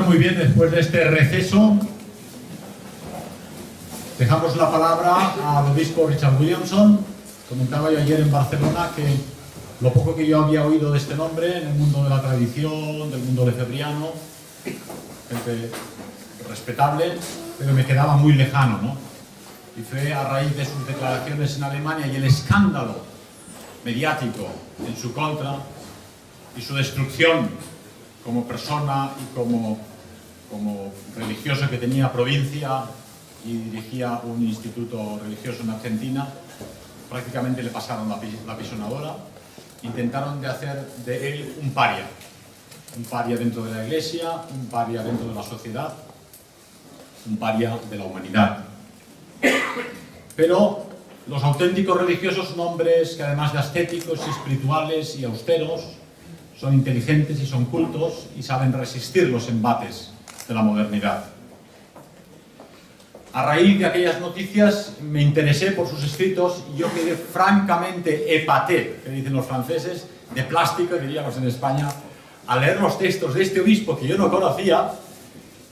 muy bien, después de este receso, dejamos la palabra al obispo Richard Williamson. Comentaba yo ayer en Barcelona que lo poco que yo había oído de este nombre en el mundo de la tradición, del mundo lefebriano, gente respetable, pero me quedaba muy lejano, ¿no? Y fue a raíz de sus declaraciones en Alemania y el escándalo mediático en su contra y su destrucción como persona y como religioso que tenía provincia y dirigía un instituto religioso en Argentina, prácticamente le pasaron la pisonadora. Intentaron de hacer de él un paria dentro de la Iglesia, un paria dentro de la sociedad, un paria de la humanidad. Pero los auténticos religiosos son hombres que, además de ascéticos y espirituales y austeros, son inteligentes y son cultos y saben resistir los embates de la modernidad. A raíz de aquellas noticias me interesé por sus escritos y yo quedé francamente épaté, que dicen los franceses, de plástico, diríamos en España, al leer los textos de este obispo que yo no conocía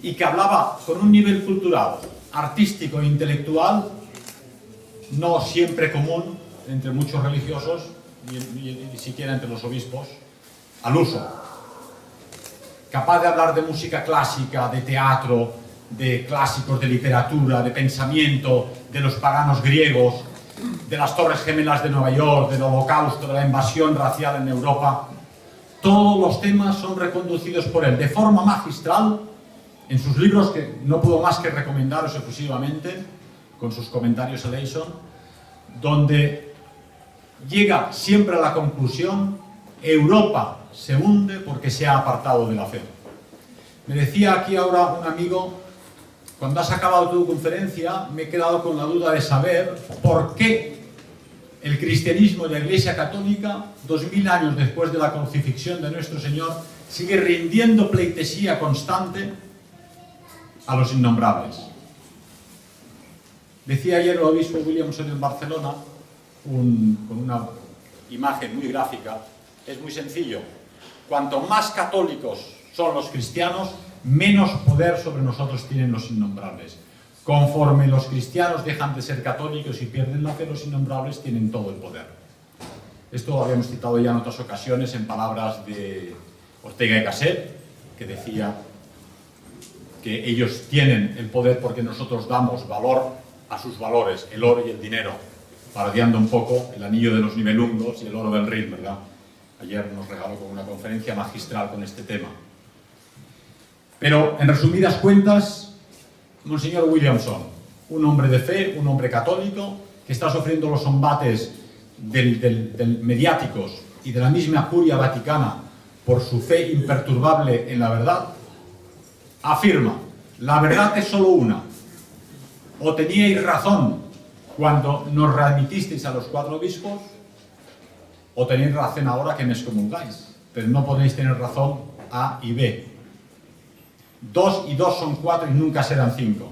y que hablaba con un nivel cultural, artístico e intelectual no siempre común entre muchos religiosos ni siquiera entre los obispos, al uso. Capaz de hablar de música clásica, de teatro, de clásicos de literatura, de pensamiento, de los paganos griegos, de las Torres Gemelas de Nueva York, del Holocausto, de la invasión racial en Europa. Todos los temas son reconducidos por él de forma magistral en sus libros, que no puedo más que recomendaros efusivamente, con sus comentarios a Leison, donde llega siempre a la conclusión: Europa se hunde porque se ha apartado de la fe. Me decía aquí ahora un amigo, cuando has acabado tu conferencia, me he quedado con la duda de saber por qué el cristianismo y la Iglesia Católica, 2000 años después de la crucifixión de nuestro Señor, sigue rindiendo pleitesía constante a los innombrables. Decía ayer el obispo Williamson en Barcelona, con una imagen muy gráfica, es muy sencillo: cuanto más católicos son los cristianos, menos poder sobre nosotros tienen los innombrables. Conforme los cristianos dejan de ser católicos y pierden la fe, los innombrables tienen todo el poder. Esto lo habíamos citado ya en otras ocasiones en palabras de Ortega y Gasset, que decía que ellos tienen el poder porque nosotros damos valor a sus valores, el oro y el dinero, parodiando un poco el anillo de los nivelungos y el oro del Rin, ¿verdad? Ayer nos regaló con una conferencia magistral con este tema. Pero, en resumidas cuentas, Monseñor Williamson, un hombre de fe, un hombre católico, que está sufriendo los embates mediáticos y de la misma curia vaticana por su fe imperturbable en la verdad, afirma: la verdad es solo una. O teníais razón cuando nos readmitisteis a los 4 obispos, o tenéis razón ahora que me excomulgáis, pero no podéis tener razón A y B. 2 y 2 son 4 y nunca serán 5.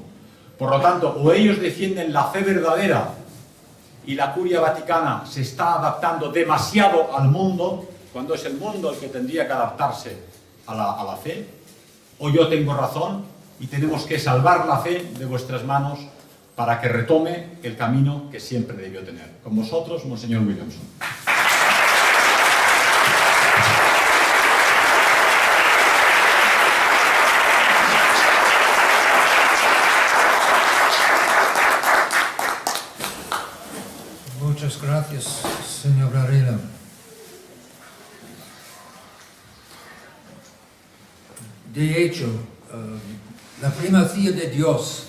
Por lo tanto, o ellos defienden la fe verdadera y la curia vaticana se está adaptando demasiado al mundo, cuando es el mundo el que tendría que adaptarse a la fe, o yo tengo razón y tenemos que salvar la fe de vuestras manos para que retome el camino que siempre debió tener. Con vosotros, Monseñor Williamson. Muchas gracias, señor Varela. De hecho, la primacía de Dios.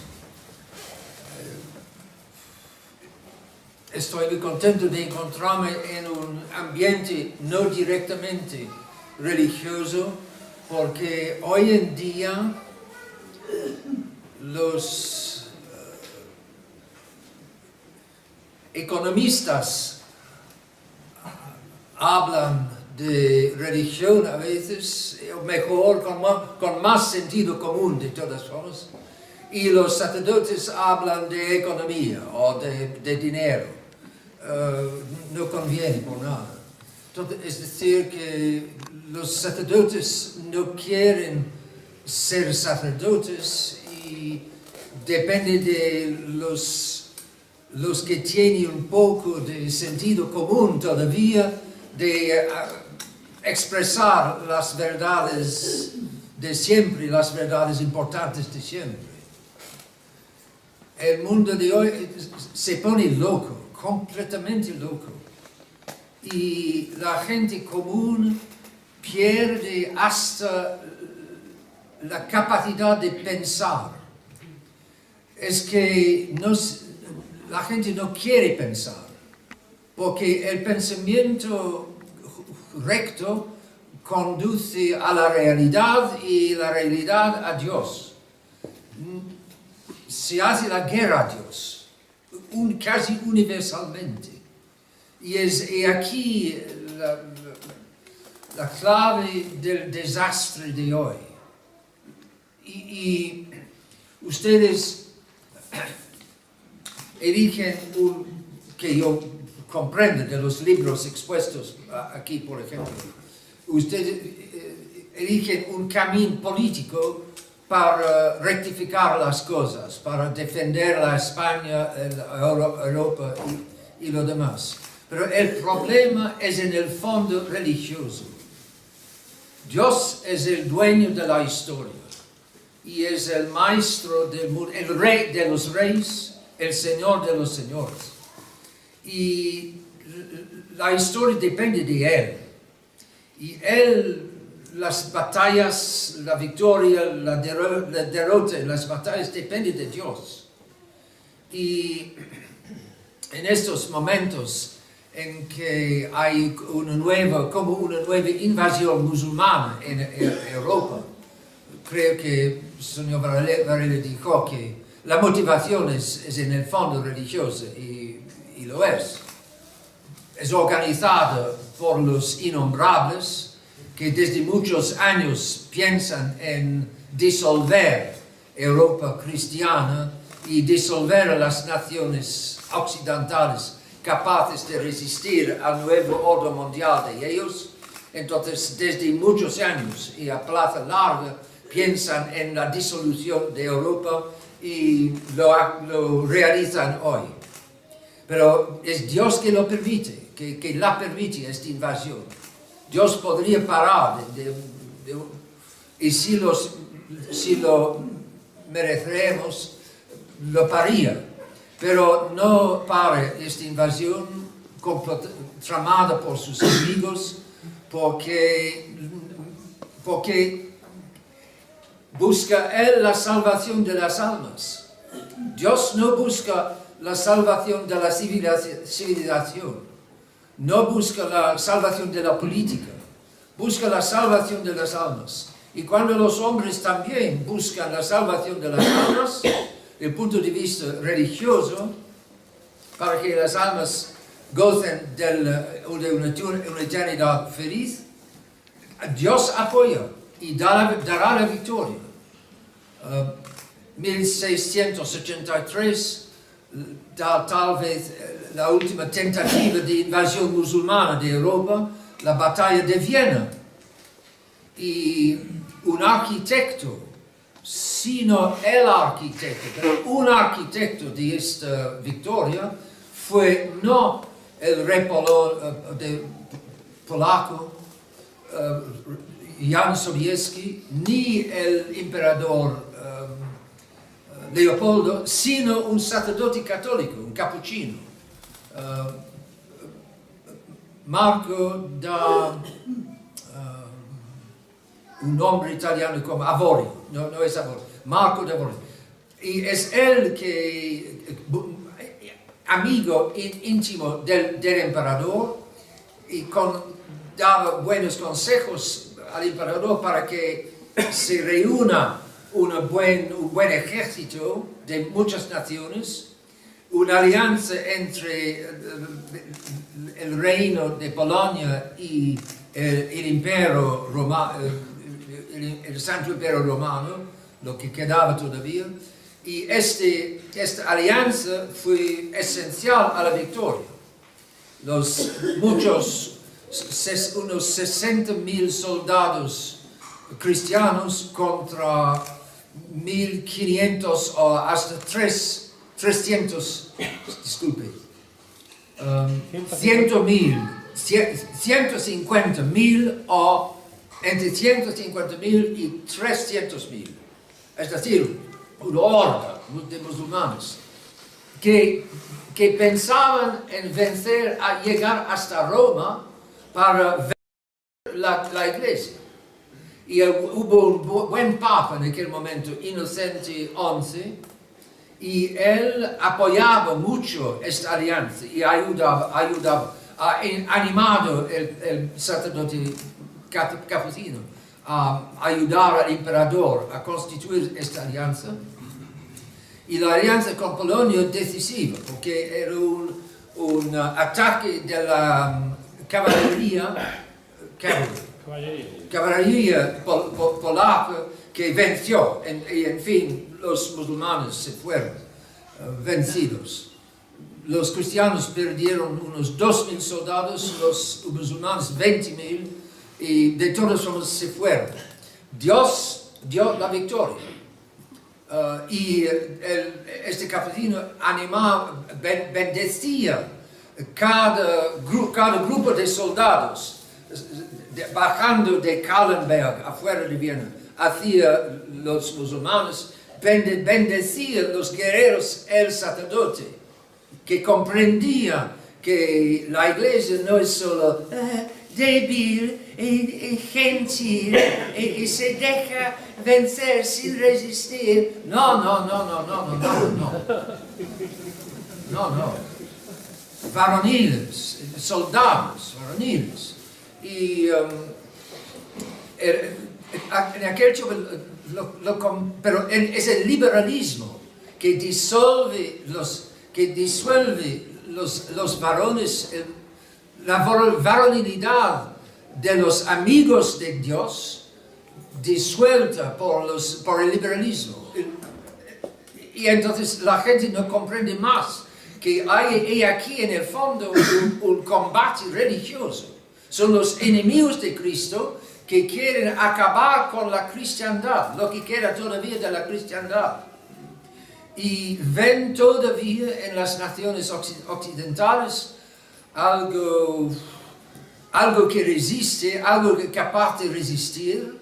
Estoy muy contento de encontrarme en un ambiente no directamente religioso, porque hoy en día los economistas hablan de religión a veces, o mejor, con más sentido común de todas formas, y los sacerdotes hablan de economía o de dinero. No conviene por nada. Entonces, es decir, que los sacerdotes no quieren ser sacerdotes y depende de los que tienen un poco de sentido común todavía de expresar las verdades de siempre, las verdades importantes de siempre. El mundo de hoy se pone loco, completamente loco. Y la gente común pierde hasta la capacidad de pensar. Es que la gente no quiere pensar, porque el pensamiento recto conduce a la realidad y la realidad a Dios. Se hace la guerra a Dios, casi universalmente. Y es aquí la clave del desastre de hoy. Y ustedes eligen que yo comprendo de los libros expuestos aquí, por ejemplo, ustedes eligen un camino político para rectificar las cosas, para defender la España, Europa y lo demás. Pero el problema es en el fondo religioso. Dios es el dueño de la historia y es el maestro del mundo, el rey de los reyes, el señor de los señores. Y la historia depende de Él. Y Él, las batallas, la victoria, la derrota en las batallas dependen de Dios. Y en estos momentos en que hay una nueva invasión musulmana en Europa, creo que el señor Varela dijo que la motivación es en el fondo religiosa y lo es. Es organizada por los innombrables que desde muchos años piensan en disolver Europa cristiana y disolver a las naciones occidentales capaces de resistir al nuevo orden mundial de ellos. Entonces, desde muchos años y a plazo largo, piensan en la disolución de Europa y lo realizan hoy. Pero es Dios que lo permite, que la permite esta invasión. Dios podría parar y si lo mereceremos, lo paría. Pero no para esta invasión tramada por sus enemigos, porque busca Él la salvación de las almas. Dios no busca la salvación de la civilización, no busca la salvación de la política, busca la salvación de las almas. Y cuando los hombres también buscan la salvación de las almas, desde el punto de vista religioso, para que las almas gocen de una eternidad feliz, Dios apoya y dará la victoria. 1683, tal vez la última tentativa de invasión musulmana de Europa, la batalla de Viena. Y un arquitecto, sino el arquitecto, pero un arquitecto de esta victoria fue no el rey polaco, Jan Sobieski, ni el emperador Leopoldo, sino un sacerdote católico, un capuchino, Marco da un nombre italiano como Avorio, no es Avorio, Marco de Avorio. Y es él que, amigo íntimo del emperador, y daba buenos consejos al emperador para que se reúna un buen ejército de muchas naciones, una alianza entre el reino de Polonia y el imperio romano, el Santo Imperio Romano, lo que quedaba todavía, y esta alianza fue esencial a la victoria. Unos 60.000 soldados cristianos contra 1500 o hasta 300, disculpe, 150.000 o entre 150.000 y 300.000. Es decir, una horda de musulmanes que pensaban en vencer, a llegar hasta Roma para vencer la iglesia. Y hubo un buen papa en aquel momento, Inocente XI, y él apoyaba mucho esta alianza y animado el sacerdote capuchino a ayudar al emperador a constituir esta alianza. Y la alianza con Polonia es decisiva, porque era un ataque de la caballería polaca que venció, y en fin, los musulmanes se fueron vencidos. Los cristianos perdieron unos 2.000 soldados, los musulmanes 20.000, y de todas formas se fueron. Dios dio la victoria. Y este capuchino animaba, bendecía cada grupo de soldados, bajando de Kahlenberg, afuera de Viena, hacia los musulmanes, bendecía los guerreros, el sacerdote, que comprendía que la iglesia no es solo débil y gentil y se deja vencer sin resistir. No. Varoniles, soldados varoniles. Y en aquel tiempo, pero es el liberalismo que disuelve los varones, la varonilidad de los amigos de Dios, disuelta por el liberalismo. Y entonces la gente no comprende más que hay aquí en el fondo un combate religioso. Son los enemigos de Cristo que quieren acabar con la cristiandad, lo que queda todavía de la cristiandad. Y ven todavía en las naciones occidentales algo que resiste, algo que es capaz de resistir.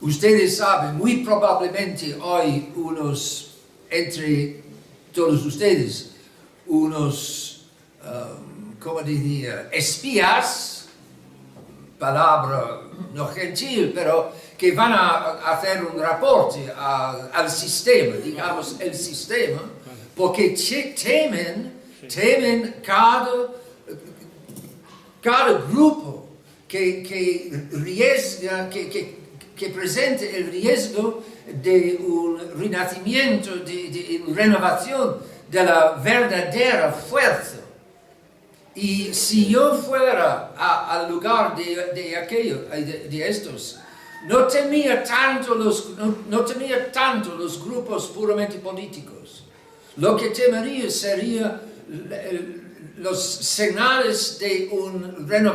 Ustedes saben, muy probablemente hoy entre todos ustedes, ¿cómo diría? Espías, palabra no gentil, pero que van a hacer un reporte al sistema, digamos el sistema, porque temen cada grupo que riesga, que presente el riesgo de un renacimiento, de renovación de la verdadera fuerza. Y si yo fuera al lugar de estos, no temía tanto los grupos puramente políticos. Lo que temería sería los señales de una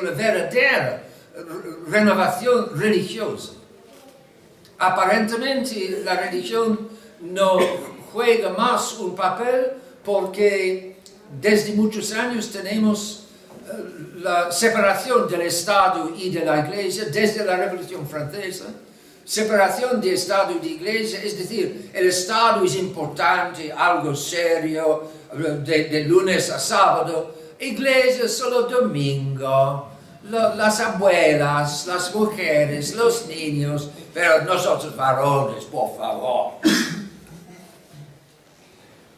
verdadera renovación religiosa. Aparentemente la religión no juega más un papel porque desde muchos años tenemos la separación del Estado y de la Iglesia desde la Revolución Francesa. Separación de Estado y de Iglesia, es decir, el Estado es importante, algo serio, de lunes a sábado. Iglesia solo domingo, las abuelas, las mujeres, los niños, pero nosotros varones, por favor.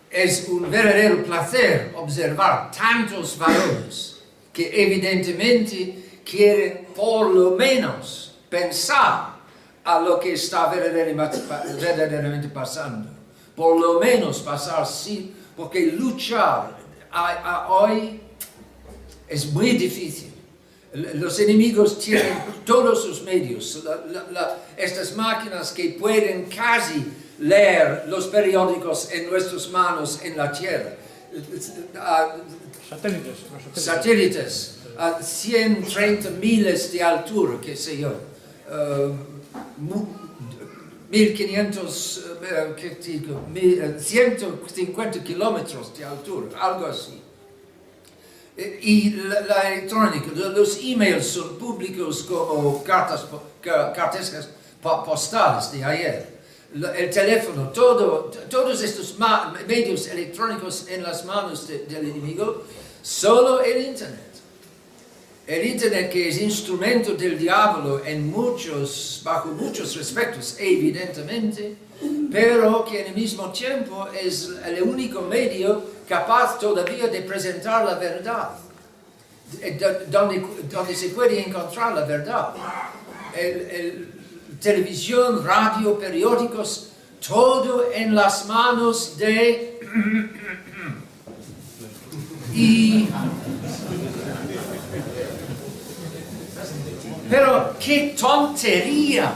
Es un verdadero placer observar tantos varones que evidentemente quieren por lo menos pensar a lo que está verdaderamente pasando. Por lo menos pasar sí, porque luchar hoy es muy difícil. Los enemigos tienen todos sus medios, estas máquinas que pueden casi leer los periódicos en nuestras manos en la tierra. Satélites a 130 miles de altura, qué sé yo, 1500, 150 kilómetros de altura, algo así. Y la electrónica, los emails son públicos como cartas postales de ayer. El teléfono, todos estos medios electrónicos en las manos del enemigo, solo el Internet. El Internet, que es instrumento del diablo bajo muchos respectos, evidentemente, pero que en el mismo tiempo es el único medio capaz todavía de presentar la verdad, donde se puede encontrar la verdad. Televisión, radio, periódicos, todo en las manos de... Pero qué tontería,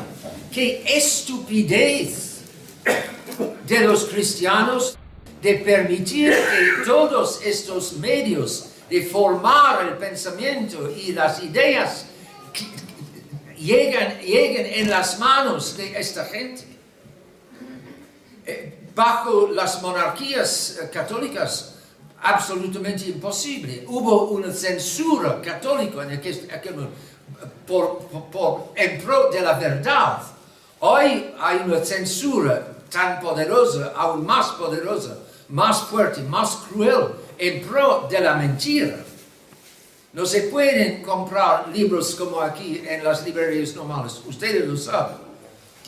qué estupidez de los cristianos de permitir que todos estos medios de formar el pensamiento y las ideas lleguen en las manos de esta gente. Bajo las monarquías católicas, absolutamente imposible. Hubo una censura católica en aquel momento en pro de la verdad. Hoy hay una censura tan poderosa, aún más poderosa, más fuerte, más cruel, en pro de la mentira. No se pueden comprar libros como aquí en las librerías normales, ustedes lo saben.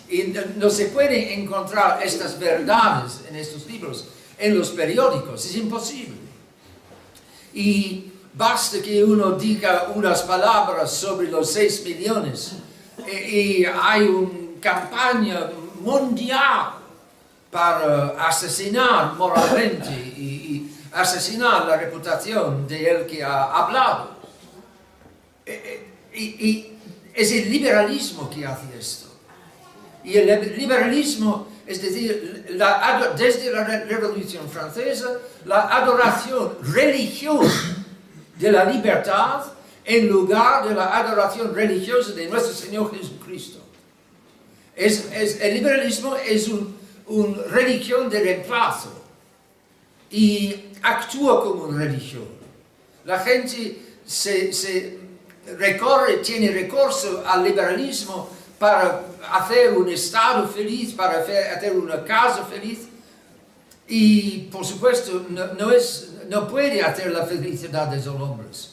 Y no se pueden encontrar estas verdades en estos libros, en los periódicos, es imposible. Y basta que uno diga unas palabras sobre los 6 millones y hay una campaña mundial para asesinar moralmente y asesinar la reputación de el que ha hablado. Y es el liberalismo que hace esto. Y el liberalismo, es decir, desde la Revolución Francesa, la adoración religiosa de la libertad en lugar de la adoración religiosa de nuestro Señor Jesucristo. El liberalismo es una religión de reemplazo y actúa como una religión. La gente tiene recurso al liberalismo para hacer un estado feliz, para hacer una casa feliz y, por supuesto, no puede hacer la felicidad de los hombres.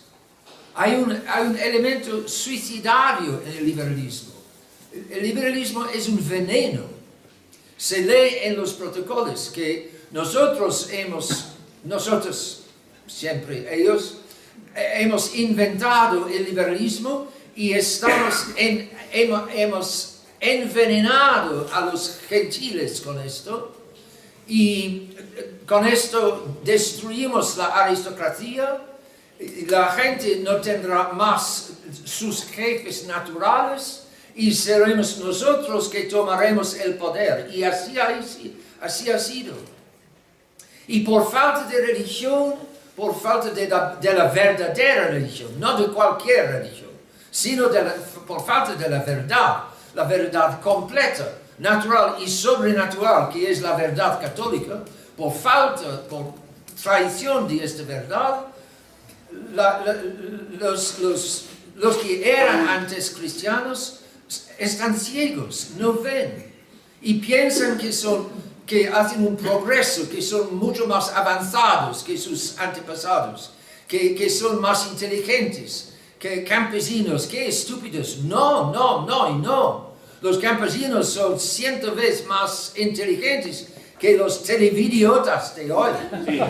Hay un elemento suicidario en el liberalismo. El liberalismo es un veneno. Se lee en los protocolos que nosotros, siempre ellos, hemos inventado el liberalismo y hemos envenenado a los gentiles con esto. Y con esto destruimos la aristocracia, la gente no tendrá más sus jefes naturales y seremos nosotros que tomaremos el poder. Y así ha sido. Y por falta de religión, por falta de la verdadera religión, no de cualquier religión, sino por falta de la verdad completa, natural y sobrenatural, que es la verdad católica, por traición de esta verdad, los que eran antes cristianos están ciegos, no ven, y piensan que hacen un progreso, que son mucho más avanzados que sus antepasados, que son más inteligentes, que campesinos, que estúpidos. No. Los campesinos son 100 veces más inteligentes que los televidiotas de hoy. Sí.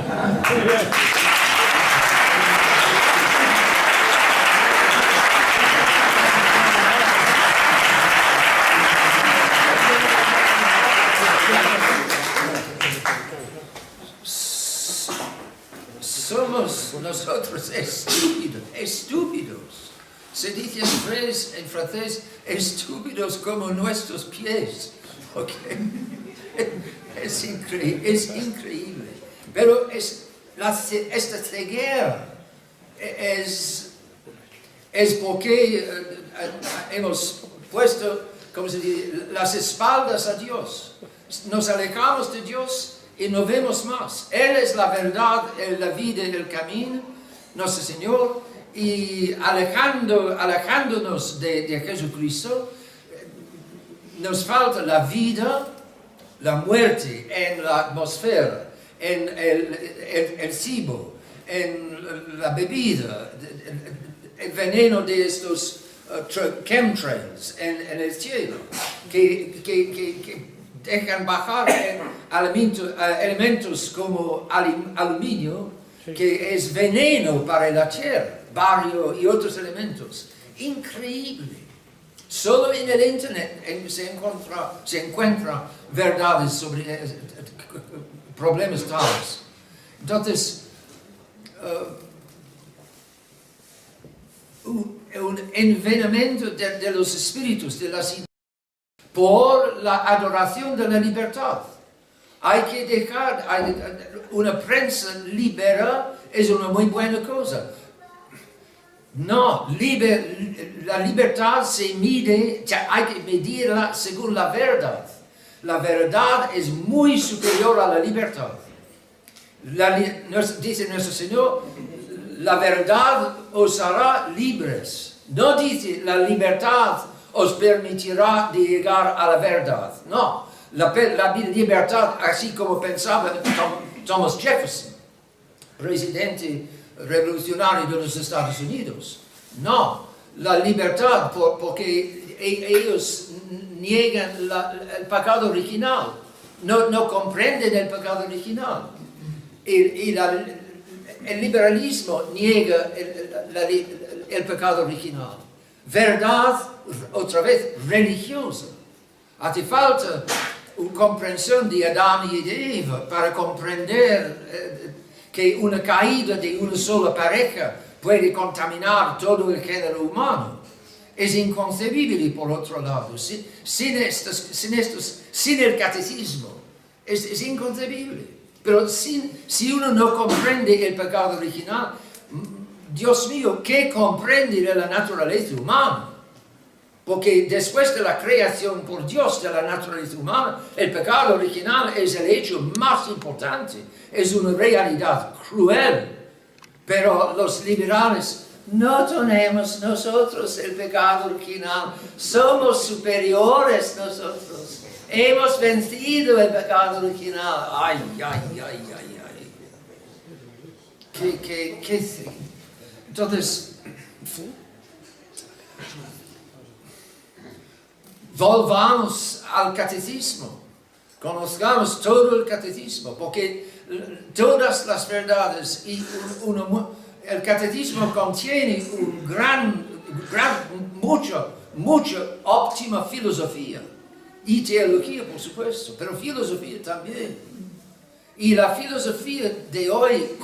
Somos nosotros estúpidos. Se dice en francés, estúpidos como nuestros pies. Okay. Es increíble. Pero esta ceguera es es porque hemos puesto, como se dice, las espaldas a Dios. Nos alejamos de Dios y no vemos más. Él es la verdad, la vida y el camino, nuestro Señor, y alejándonos de Jesucristo, nos falta la vida, la muerte en la atmósfera, en el cibo, en la bebida, el veneno de estos chemtrails en el cielo, que dejan bajar elementos como aluminio, que es veneno para la tierra, bario y otros elementos. Increíble. Solo en el internet se encuentra verdades sobre problemas tales. Entonces, un envenenamiento de los espíritus, de las ideas, por la adoración de la libertad. Hay que dejar, una prensa liberal es una muy buena cosa. No, la libertad se mide, hay que medirla según la verdad. La verdad es muy superior a la libertad. Dice nuestro Señor, la verdad os hará libres. No dice la libertad os permitirá de llegar a la verdad. No, la libertad, así como pensaba Thomas Jefferson, presidente revolucionario de los Estados Unidos. No, la libertad porque ellos niegan el pecado original, no comprenden el pecado original. Y el liberalismo niega el pecado original. Verdad, otra vez, religiosa. Hace falta una comprensión de Adán y de Eva para comprender que una caída de una sola pareja puede contaminar todo el género humano. Es inconcebible, por otro lado, sin el catecismo. Es inconcebible. Pero si uno no comprende el pecado original, Dios mío, ¿qué comprende de la naturaleza humana? Porque después de la creación por Dios de la naturaleza humana, el pecado original es el hecho más importante. Es una realidad cruel. Pero los liberales, no tenemos nosotros el pecado original. Somos superiores nosotros. Hemos vencido el pecado original. Ay, ay, ay, ay, ay. ¿Qué? Entonces, volvamos al catecismo. Conozcamos todo el catecismo, porque todas las verdades y el catecismo contiene mucha óptima filosofía. Y teología, por supuesto, pero filosofía también. Y la filosofía de hoy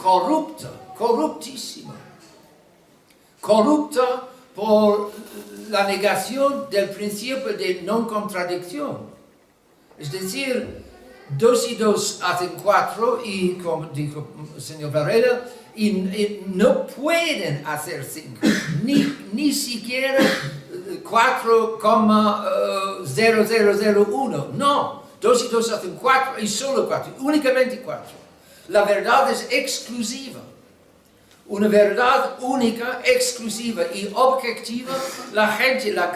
corruptísima. Corrupta por la negación del principio de no contradicción. Es decir, 2 y 2 hacen 4 y, como dijo el señor Varela, y no pueden hacer 5, ni siquiera 4,0001. No, 2 y 2 hacen 4 y solo 4, únicamente 4. La verdad es exclusiva. Una verdad única, exclusiva y objetiva. La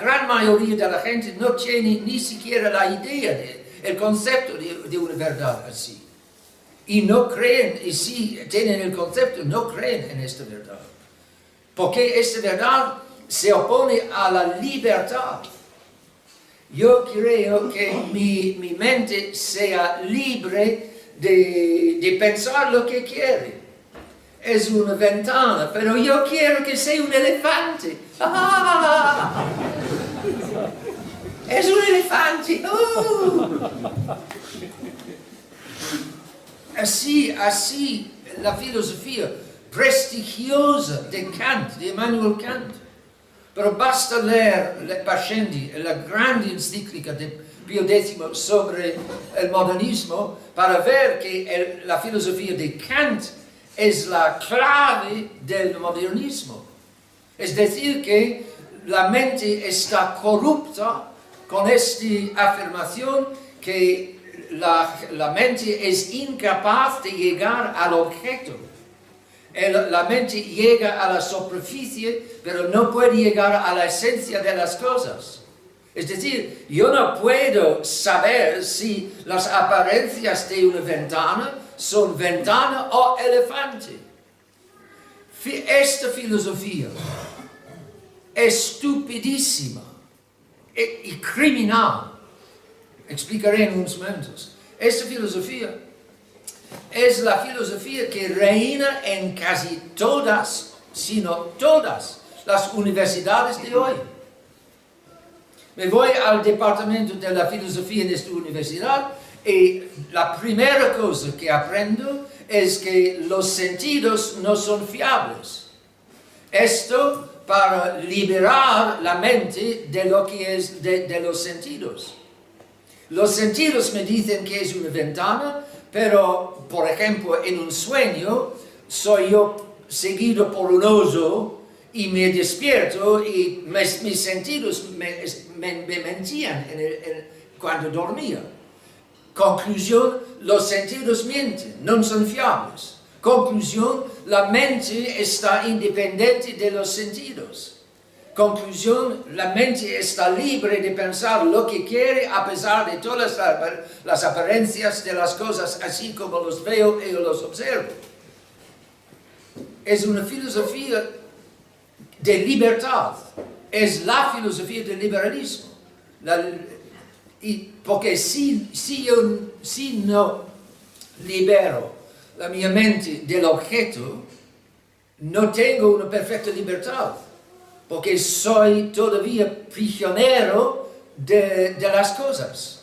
gran mayoría de la gente no tiene ni siquiera la idea el concepto de una verdad así. Y no creen, y si tienen el concepto, no creen en esta verdad. Porque esta verdad se opone a la libertad. Yo creo que mi mente sea libre de pensar lo que quiere. Es una ventana, pero yo quiero que sea un elefante. ¡Ah! Es un elefante. Así la filosofía prestigiosa de Kant, de Immanuel Kant. Pero basta leer Pascendi, la grande encíclica de Pío X sobre el modernismo, para ver que la filosofía de Kant es la clave del modernismo. Es decir, que la mente está corrupta con esta afirmación que la mente es incapaz de llegar al objeto. La mente llega a la superficie, pero no puede llegar a la esencia de las cosas. Es decir, yo no puedo saber si las apariencias de una ventana son ventana o elefante. Esta filosofía estupidísima y criminal, explicaré en unos momentos. Esta filosofía es la filosofía que reina en casi todas, sino todas, las universidades de hoy. Me voy al departamento de la filosofía en esta universidad y la primera cosa que aprendo es que los sentidos no son fiables. Esto para liberar la mente de lo que es de los sentidos. Los sentidos me dicen que es una ventana, pero, por ejemplo, en un sueño, soy yo seguido por un oso y me despierto y mis sentidos me mentían cuando dormía. Conclusión, los sentidos mienten, no son fiables. Conclusión, la mente está independiente de los sentidos. Conclusión, la mente está libre de pensar lo que quiere a pesar de todas las apariencias de las cosas, así como los veo y los observo. Es una filosofía de libertad, es la filosofía del liberalismo. Porque si no libero la mi mente del objeto, no tengo una perfecta libertad. Porque soy todavía prisionero de las cosas.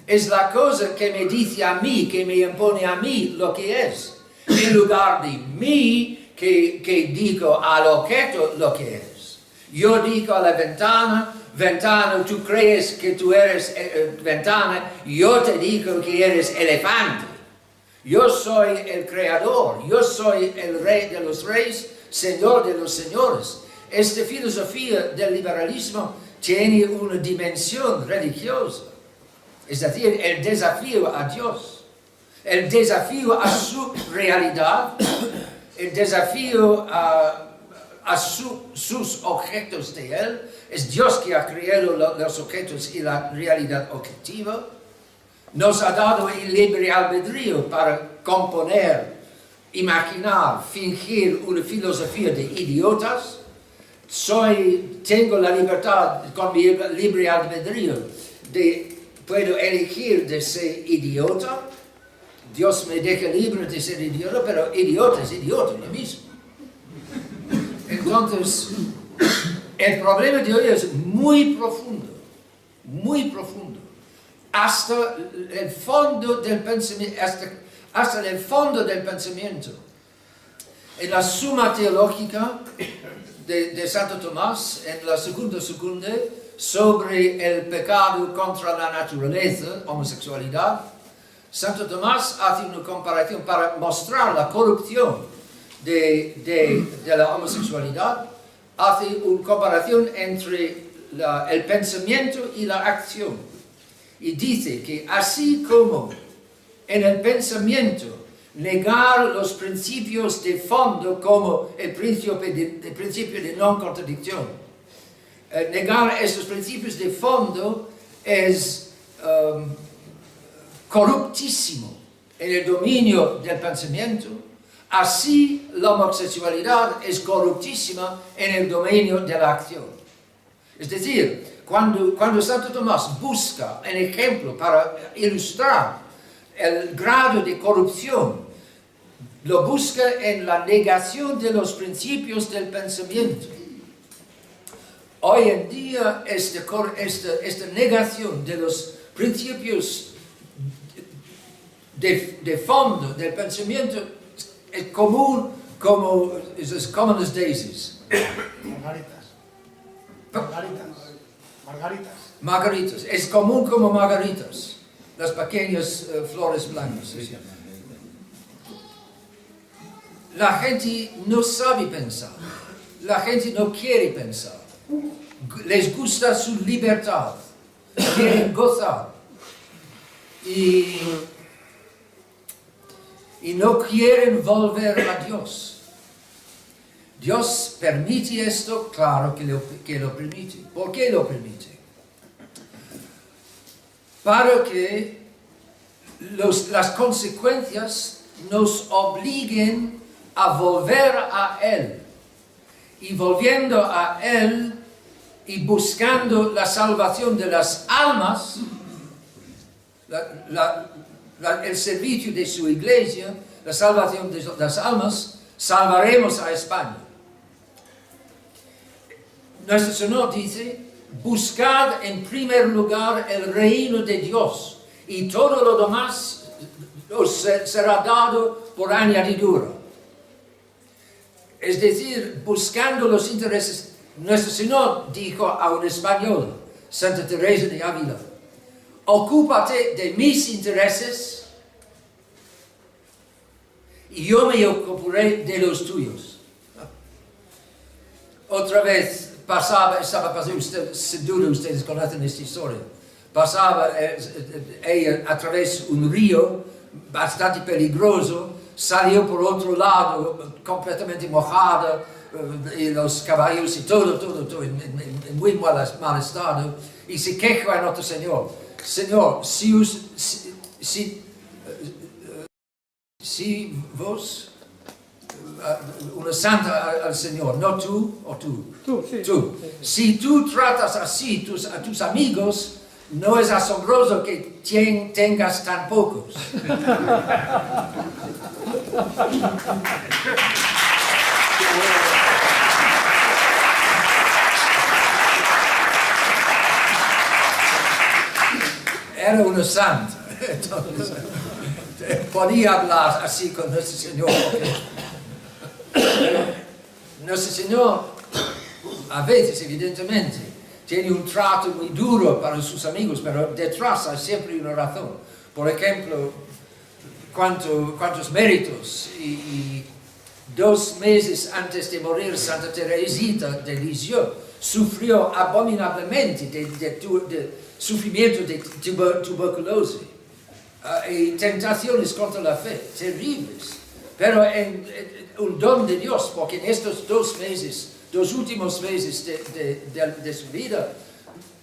Es la cosa que me dice a mí, que me impone a mí lo que es. En lugar de mí, que digo al objeto lo que es. Yo digo a la ventana, ventana, tú crees que tú eres ventana, yo te digo que eres elefante. Yo soy el creador, yo soy el rey de los reyes, señor de los señores. Esta filosofía del liberalismo tiene una dimensión religiosa, es decir, el desafío a Dios, el desafío a su realidad, el desafío a sus objetos de Él. Es Dios que ha creado los objetos y la realidad objetiva. Nos ha dado el libre albedrío para componer, imaginar, fingir una filosofía de idiotas. Tengo la libertad con mi libre albedrío puedo elegir de ser idiota. Dios me deja libre de ser idiota, pero idiota es idiota lo mismo. Entonces, el problema de hoy es muy profundo, hasta el fondo del pensamiento, hasta el fondo del pensamiento. En la Suma Teológica de Santo Tomás, en la segunda sobre el pecado contra la naturaleza, homosexualidad, Santo Tomás hace una comparación para mostrar la corrupción de la homosexualidad, hace una comparación entre el pensamiento y la acción. Y dice que así como en el pensamiento negar los principios de fondo como el principio de no contradicción, negar esos principios de fondo es corruptísimo en el dominio del pensamiento. Así la homosexualidad es corruptísima en el dominio de la acción. Es decir, cuando Santo Tomás busca un ejemplo para ilustrar el grado de corrupción, lo busca en la negación de los principios del pensamiento. Hoy en día esta negación de los principios de fondo del pensamiento es común como as common as daisies. Margaritas. Es común como margaritas, las pequeñas flores blancas. La gente no sabe pensar. la gente no quiere pensar. Les gusta su libertad. Quieren gozar. Y no quieren volver a Dios. Dios permite esto, claro que lo permite. ¿Por qué lo permite? Para que las consecuencias nos obliguen a volver a Él. Y volviendo a Él y buscando la salvación de las almas, el servicio de su iglesia, la salvación de las almas, salvaremos a España. Nuestro Señor dice, buscad en primer lugar el reino de Dios y todo lo demás os será dado por añadidura. Es decir, buscando los intereses, nuestro Señor dijo a un español, Santa Teresa de Ávila, ocúpate de mis intereses y yo me ocuparé de los tuyos. Otra vez estaba pasando, sin duda ustedes conocen esta historia, pasaba ella a través de un río bastante peligroso, salió por otro lado completamente mojada, y los caballos y todo en muy mal estado, y se quejó a nuestro Señor. Señor, si vos, una santa al Señor, no tú o tú. Tú, sí. Tú. Si tú tratas así a tus amigos, no es asombroso que tengas tan pocos. Era una santa, entonces podía hablar así con nuestro Señor. Nuestro Señor, a veces, evidentemente, tiene un trato muy duro para sus amigos, pero detrás hay siempre una razón. Por ejemplo, cuántos méritos. Y 2 meses antes de morir, Santa Teresita de Lisieux sufrió abominablemente de sufrimiento de tuberculosis y tentaciones contra la fe terribles. Pero un don de Dios, porque en estos 2 últimos meses de su vida,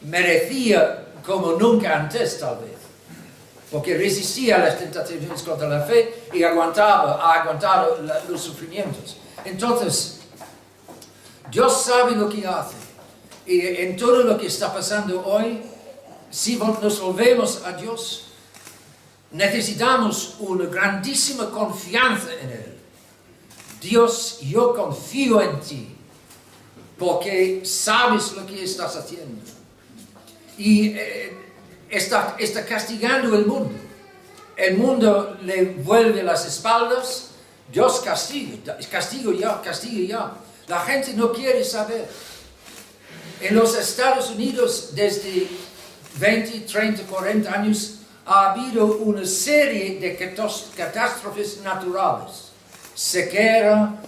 merecía como nunca antes tal vez, porque resistía a las tentaciones contra la fe y ha aguantado los sufrimientos. Entonces, Dios sabe lo que hace, y en todo lo que está pasando hoy, si nos volvemos a Dios, necesitamos una grandísima confianza en Él. Dios, yo confío en ti, porque sabes lo que estás haciendo. Y está castigando el mundo. El mundo le vuelve las espaldas, Dios castiga ya. La gente no quiere saber. En los Estados Unidos, desde 20, 30, 40 años, ha habido una serie de catástrofes naturales. Sequera,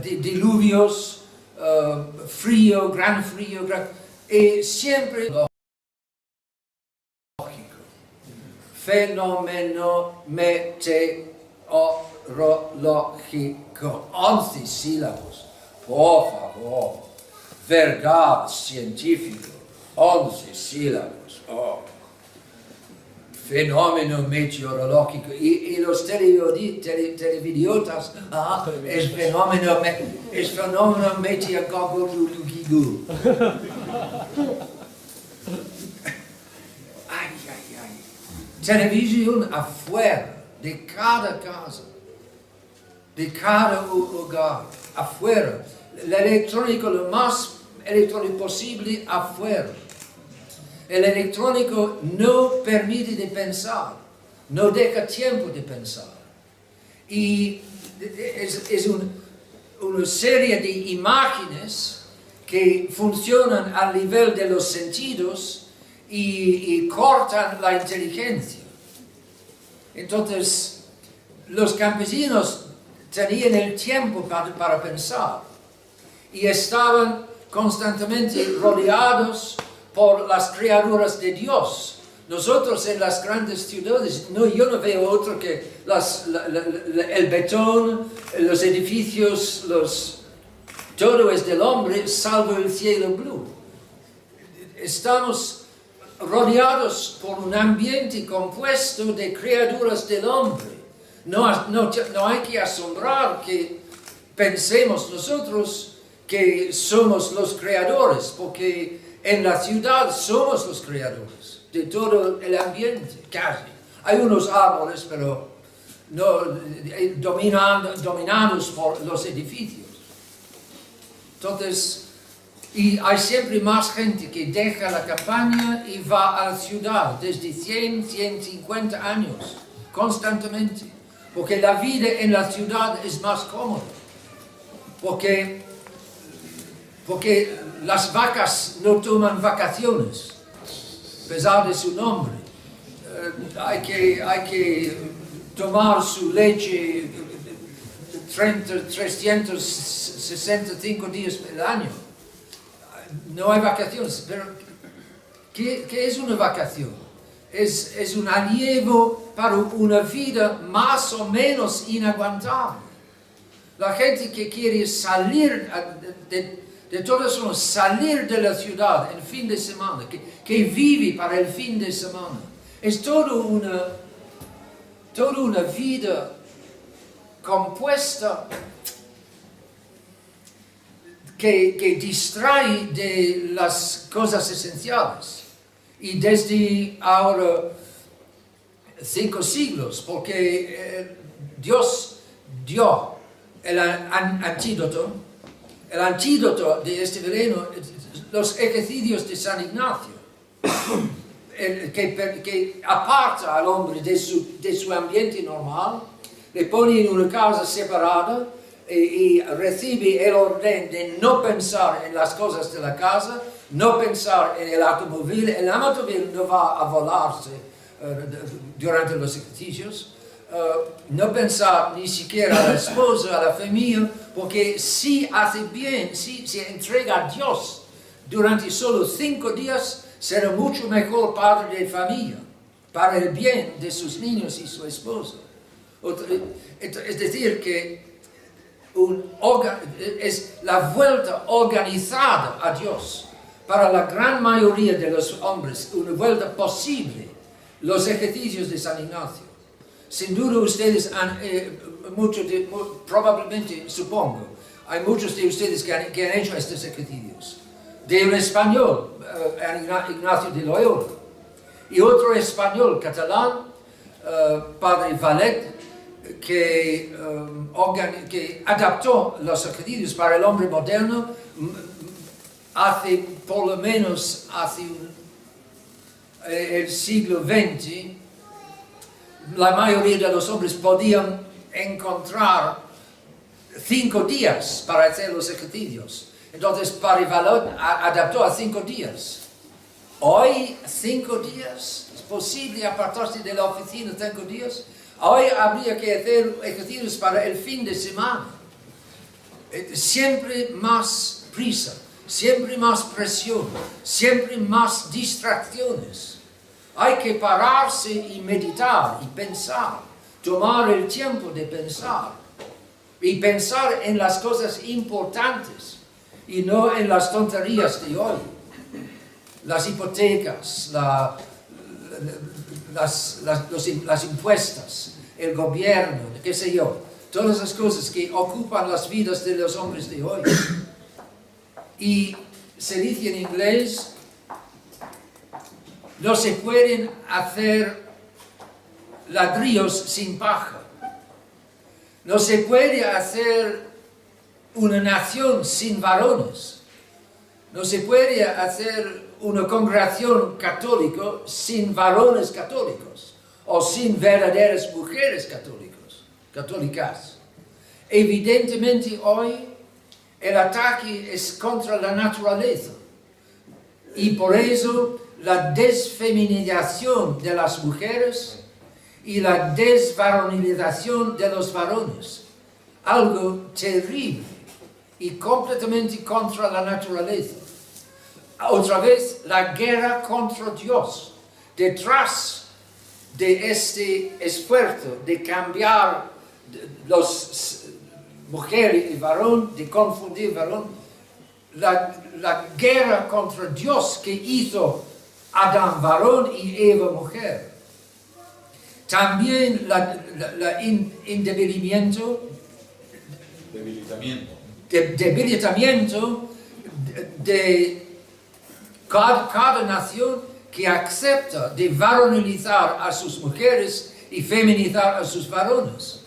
diluvios, frío, gran frío, y siempre lógico. Fenómeno meteorológico. 11 sílabos, por favor. Verdad científica, 11 sílabos. Oh. Fenómeno meteorológico. Y los televidiotas, es fenómeno meteorológico. Ay. Televisión afuera de cada casa, de cada hogar, afuera. El electrónico, lo más electrónico posible, afuera. El electrónico no permite de pensar, no deja tiempo de pensar. Y es una serie de imágenes que funcionan al nivel de los sentidos y cortan la inteligencia. Entonces, los campesinos tenían el tiempo para pensar. y estaban constantemente rodeados por las criaturas de Dios. Nosotros en las grandes ciudades, yo no veo otro que el betón, los edificios, todo es del hombre, salvo el cielo blue. Estamos rodeados por un ambiente compuesto de criaturas del hombre. No hay que asombrar que pensemos nosotros que somos los creadores, porque en la ciudad somos los creadores de todo el ambiente, casi. Hay unos árboles, pero no dominados por los edificios. Entonces, y hay siempre más gente que deja la campaña y va a la ciudad desde 100, 150 años, constantemente. Porque la vida en la ciudad es más cómoda. Porque las vacas no toman vacaciones, a pesar de su nombre. Hay que tomar su leche 365 días al año. No hay vacaciones, pero ¿qué es una vacación? Es un alivio para una vida más o menos inaguantable. La gente que quiere salir de todas formas, salir de la ciudad el fin de semana, que vive para el fin de semana, es toda una vida compuesta que distrae de las cosas esenciales. Y desde ahora 5 siglos, porque Dios dio el antídoto de este veneno, los ejercicios de San Ignacio, que aparta al hombre de su ambiente normal, le pone en una casa separada y recibe el orden de no pensar en las cosas de la casa, no pensar en el automóvil. El automóvil no va a volarse durante los ejercicios, no pensar ni siquiera a la esposa, a la familia, porque si hace bien, si se entrega a Dios durante solo 5 días, será mucho mejor padre de familia, para el bien de sus niños y su esposa. Es decir, que es la vuelta organizada a Dios para la gran mayoría de los hombres, una vuelta posible, los ejercicios de San Ignacio. Sin duda ustedes han, probablemente, supongo, hay muchos de ustedes que han hecho estos ejercicios. De un español, Ignacio de Loyola, y otro español catalán, Padre Valet, que adaptó los ejercicios para el hombre moderno hace, por lo menos, el siglo XX. La mayoría de los hombres podían encontrar 5 días para hacer los ejercicios. Entonces, Padre Valet adaptó a 5 días. Hoy, 5 días, ¿es posible apartarse de la oficina 5 días? Hoy habría que hacer ejercicios para el fin de semana. Siempre más prisa, siempre más presión, siempre más distracciones. Hay que pararse y meditar y pensar, tomar el tiempo de pensar y pensar en las cosas importantes y no en las tonterías de hoy. Las hipotecas, las impuestos, el gobierno, qué sé yo, todas esas cosas que ocupan las vidas de los hombres de hoy. Y se dice en inglés, no se pueden hacer ladrillos sin paja. No se puede hacer una nación sin varones. No se puede hacer una congregación católica sin varones católicos o sin verdaderas mujeres católicas. Evidentemente hoy el ataque es contra la naturaleza y por eso la desfeminización de las mujeres y la desvaronilización de los varones. Algo terrible. y completamente contra la naturaleza. Otra vez, la guerra contra Dios. Detrás de este esfuerzo de cambiar los mujeres y varón, de confundir varón, la guerra contra Dios que hizo Adán varón y Eva mujer. También debilitamiento de cada nación que acepta de varonilizar a sus mujeres y feminizar a sus varones.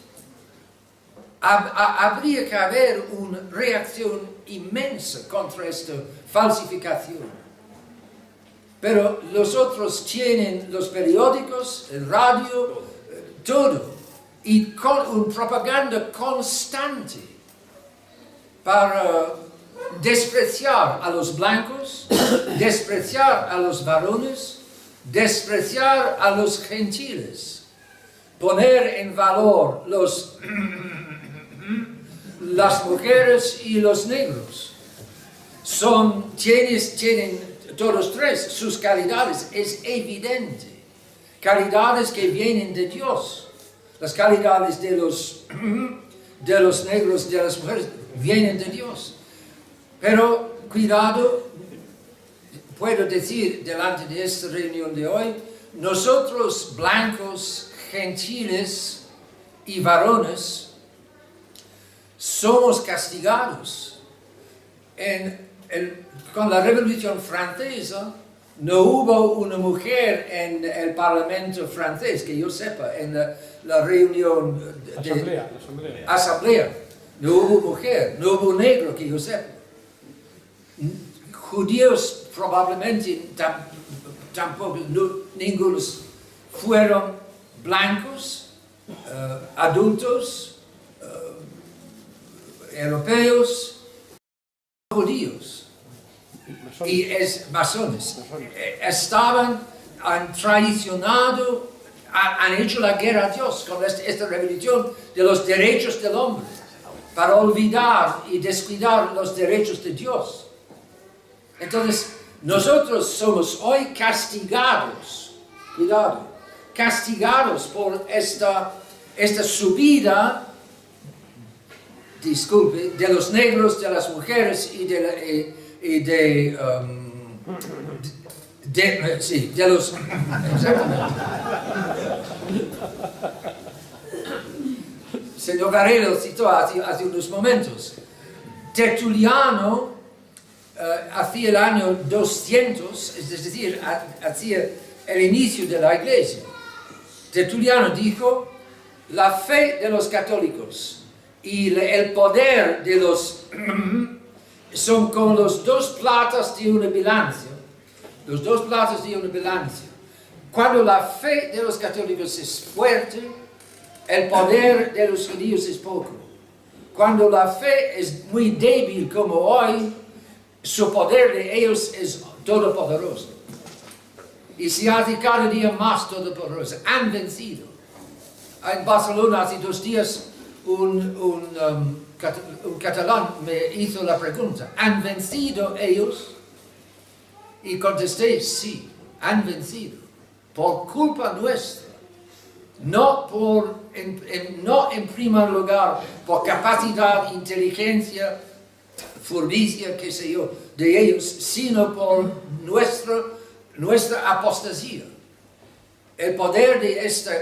Habría que haber una reacción inmensa contra esta falsificación. Pero los otros tienen los periódicos, el radio, todo, y con una propaganda constante para despreciar a los blancos, despreciar a los varones, despreciar a los gentiles, poner en valor las mujeres y los negros. Tienen todos tres sus calidades, es evidente. Calidades que vienen de Dios. Las calidades de los negros, de las mujeres, vienen de Dios. Pero cuidado, puedo decir delante de esta reunión de hoy, nosotros blancos, gentiles y varones somos castigados. Con la Revolución Francesa no hubo una mujer en el Parlamento francés, que yo sepa, en la reunión de asamblea. No hubo mujer, no hubo negro, que yo sepa. Judíos probablemente tampoco, ningunos fueron blancos, adultos, europeos, judíos. Y masones. Han traicionado, han hecho la guerra a Dios con esta revolución de los derechos del hombre, para olvidar y descuidar los derechos de Dios. Entonces, nosotros somos hoy castigados, cuidado, castigados por esta subida, disculpe, de los negros, de las mujeres y de los... Exactamente. Señor Varela citó hace unos momentos. Tertuliano, hacia el año 200, es decir, hacia el inicio de la Iglesia, Tertuliano dijo, la fe de los católicos y el poder de los... son como los dos platos de una balanza. Los dos platos de una balanza. Cuando la fe de los católicos es fuerte, el poder de los judíos es poco. Cuando la fe es muy débil como hoy, su poder de ellos es todopoderoso. Y se hace cada día más todopoderoso. Han vencido. En Barcelona hace 2 días un catalán me hizo la pregunta, ¿han vencido ellos? Y contesté, sí, han vencido, por culpa nuestra, no en primer lugar por capacidad, inteligencia, furbicia, qué sé yo, de ellos, sino por nuestra apostasía. El poder de esta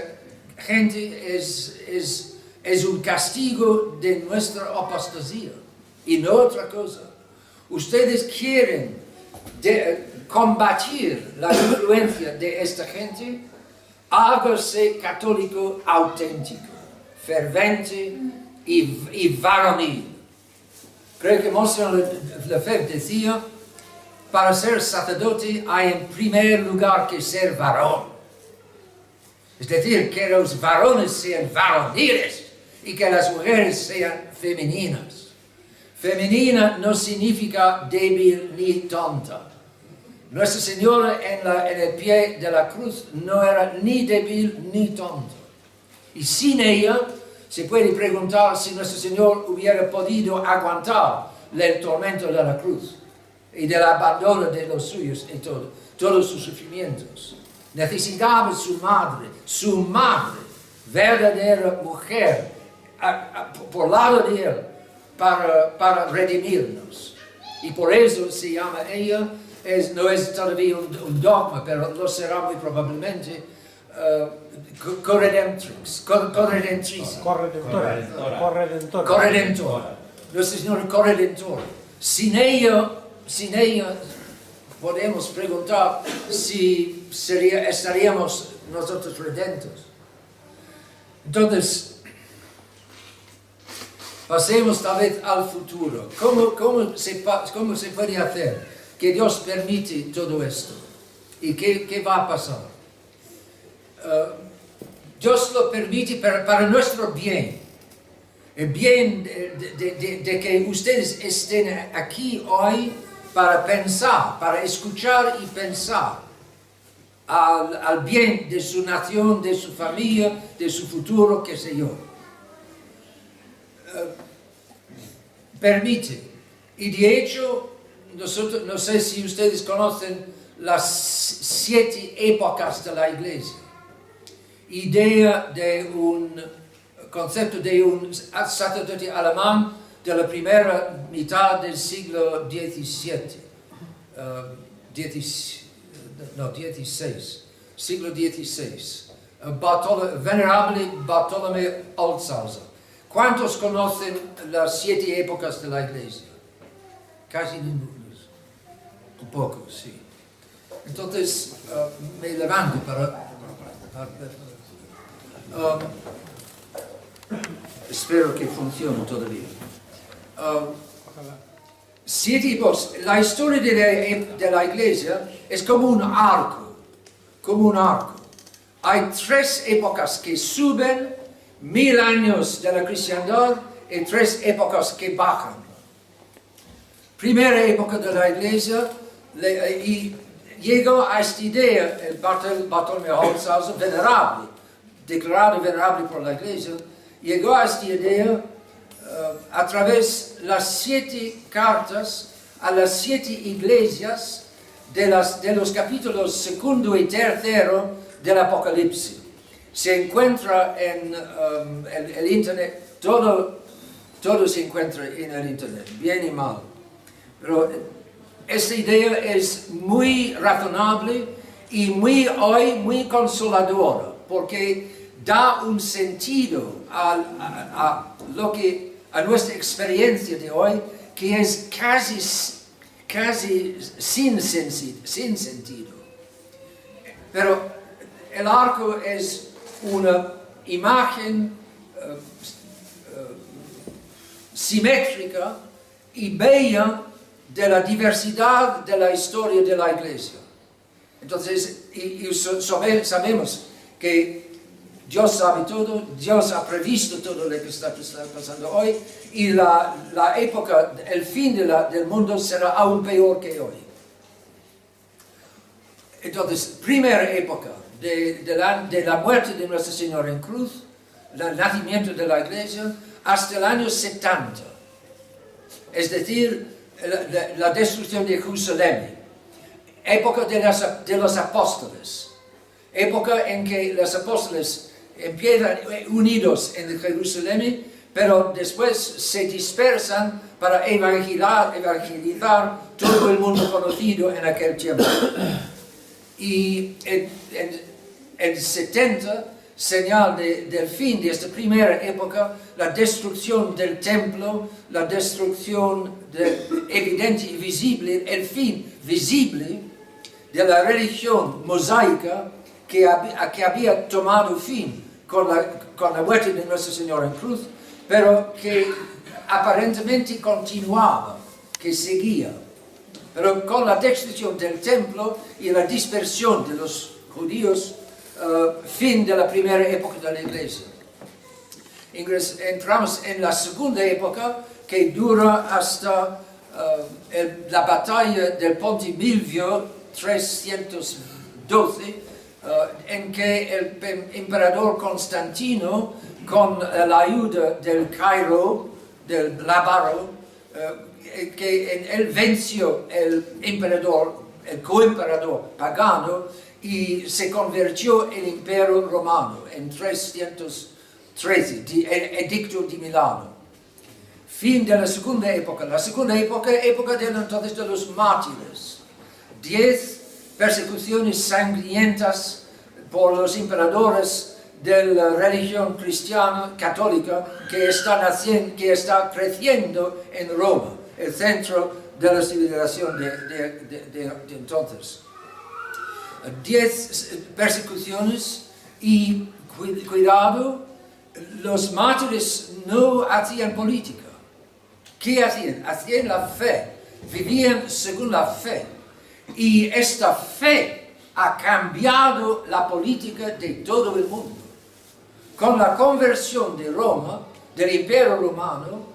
gente es un castigo de nuestra apostasía y no otra cosa. Ustedes quieren combatir la influencia de esta gente, hágase católico auténtico, fervente y varonil. Creo que Monseñor Lefebvre decía, para ser sacerdote hay en primer lugar que ser varón. Es decir, que los varones sean varoniles y que las mujeres sean femeninas. Femenina no significa débil ni tonta. Nuestra Señora en el pie de la cruz no era ni débil ni tonta. Y sin ella se puede preguntar si Nuestro Señor hubiera podido aguantar del tormento de la cruz y del abandono de los suyos y todos sus sufrimientos. Necesitaba su madre, verdadera mujer, por lado de él, para redimirnos. Y por eso se llama ella, no es todavía un dogma, pero lo será muy probablemente, corredentrix. Corredentora. Nuestra Señora Corredentora. Sin ella podemos preguntar si estaríamos nosotros redentos. Entonces, pasemos tal vez al futuro. ¿Cómo se puede hacer que Dios permite todo esto? ¿Y qué va a pasar? Dios lo permite para nuestro bien. El bien de que ustedes estén aquí hoy para pensar, para escuchar y pensar al bien de su nación, de su familia, de su futuro, qué sé yo. Permite. Y de hecho, nosotros, no sé si ustedes conocen las 7 épocas de la Iglesia. Idea de un concepto de un sacerdote alemán de la primera mitad del siglo XVII. Siglo XVI. Venerable Bartolomé Alzhauser. ¿Cuántos conocen las 7 épocas de la Iglesia? Casi ninguno. Un poco, sí. Entonces, me levanto para espero que funcione todavía. 7 épocas. La historia de la Iglesia es como un arco. Hay 3 épocas que suben, 1000 años de la cristiandad, y 3 épocas que bajan. Primera época de la Iglesia, y llegó a esta idea el Bartolomé Alzhauser, venerable, declarado venerable por la Iglesia, llegó a esta idea a través de las 7 cartas a las 7 iglesias de los capítulos 2 y 3 del Apocalipsis. Se encuentra en el internet, todo se encuentra en el internet, bien y mal. Pero esta idea es muy razonable y muy consoladora, porque da un sentido a nuestra experiencia de hoy, que es casi sin sentido. Pero el arco es una imagen simétrica y bella de la diversidad de la historia de la Iglesia. Entonces, sabemos que Dios sabe todo, Dios ha previsto todo lo que está pasando hoy, y la época, el fin del mundo será aún peor que hoy. Entonces, primera época de la muerte de Nuestra Señora en cruz, el nacimiento de la Iglesia, hasta el año 70. Es decir, la destrucción de Jerusalén. Época de los apóstoles. Época en que los apóstoles empiezan unidos en Jerusalén, pero después se dispersan para evangelizar todo el mundo conocido en aquel tiempo. Y en 70, señal del fin de esta primera época, la destrucción del templo, la destrucción evidente y visible, el fin visible de la religión mosaica que había tomado fin con la muerte de Nuestra Señora en cruz, pero que aparentemente continuaba, que seguía. Pero con la destrucción del templo y la dispersión de los judíos, fin de la primera época de la Iglesia. Entramos en la segunda época, que dura hasta la batalla del Ponte Milvio 312, en que el emperador Constantino, con la ayuda del Cairo, del Lábaro, que en él venció el emperador, el coemperador pagano, y se convirtió el Imperio Romano en 313, el Edicto de Milano. Fin de la segunda época. La segunda época de entonces de los mártires. 10 persecuciones sangrientas por los emperadores de la religión cristiana católica que está creciendo en Roma, el centro de la civilización de entonces. 10 persecuciones y cuidado, los mártires no hacían política. ¿Qué hacían? Hacían la fe, vivían según la fe. Y esta fe ha cambiado la política de todo el mundo. Con la conversión de Roma, del Imperio Romano,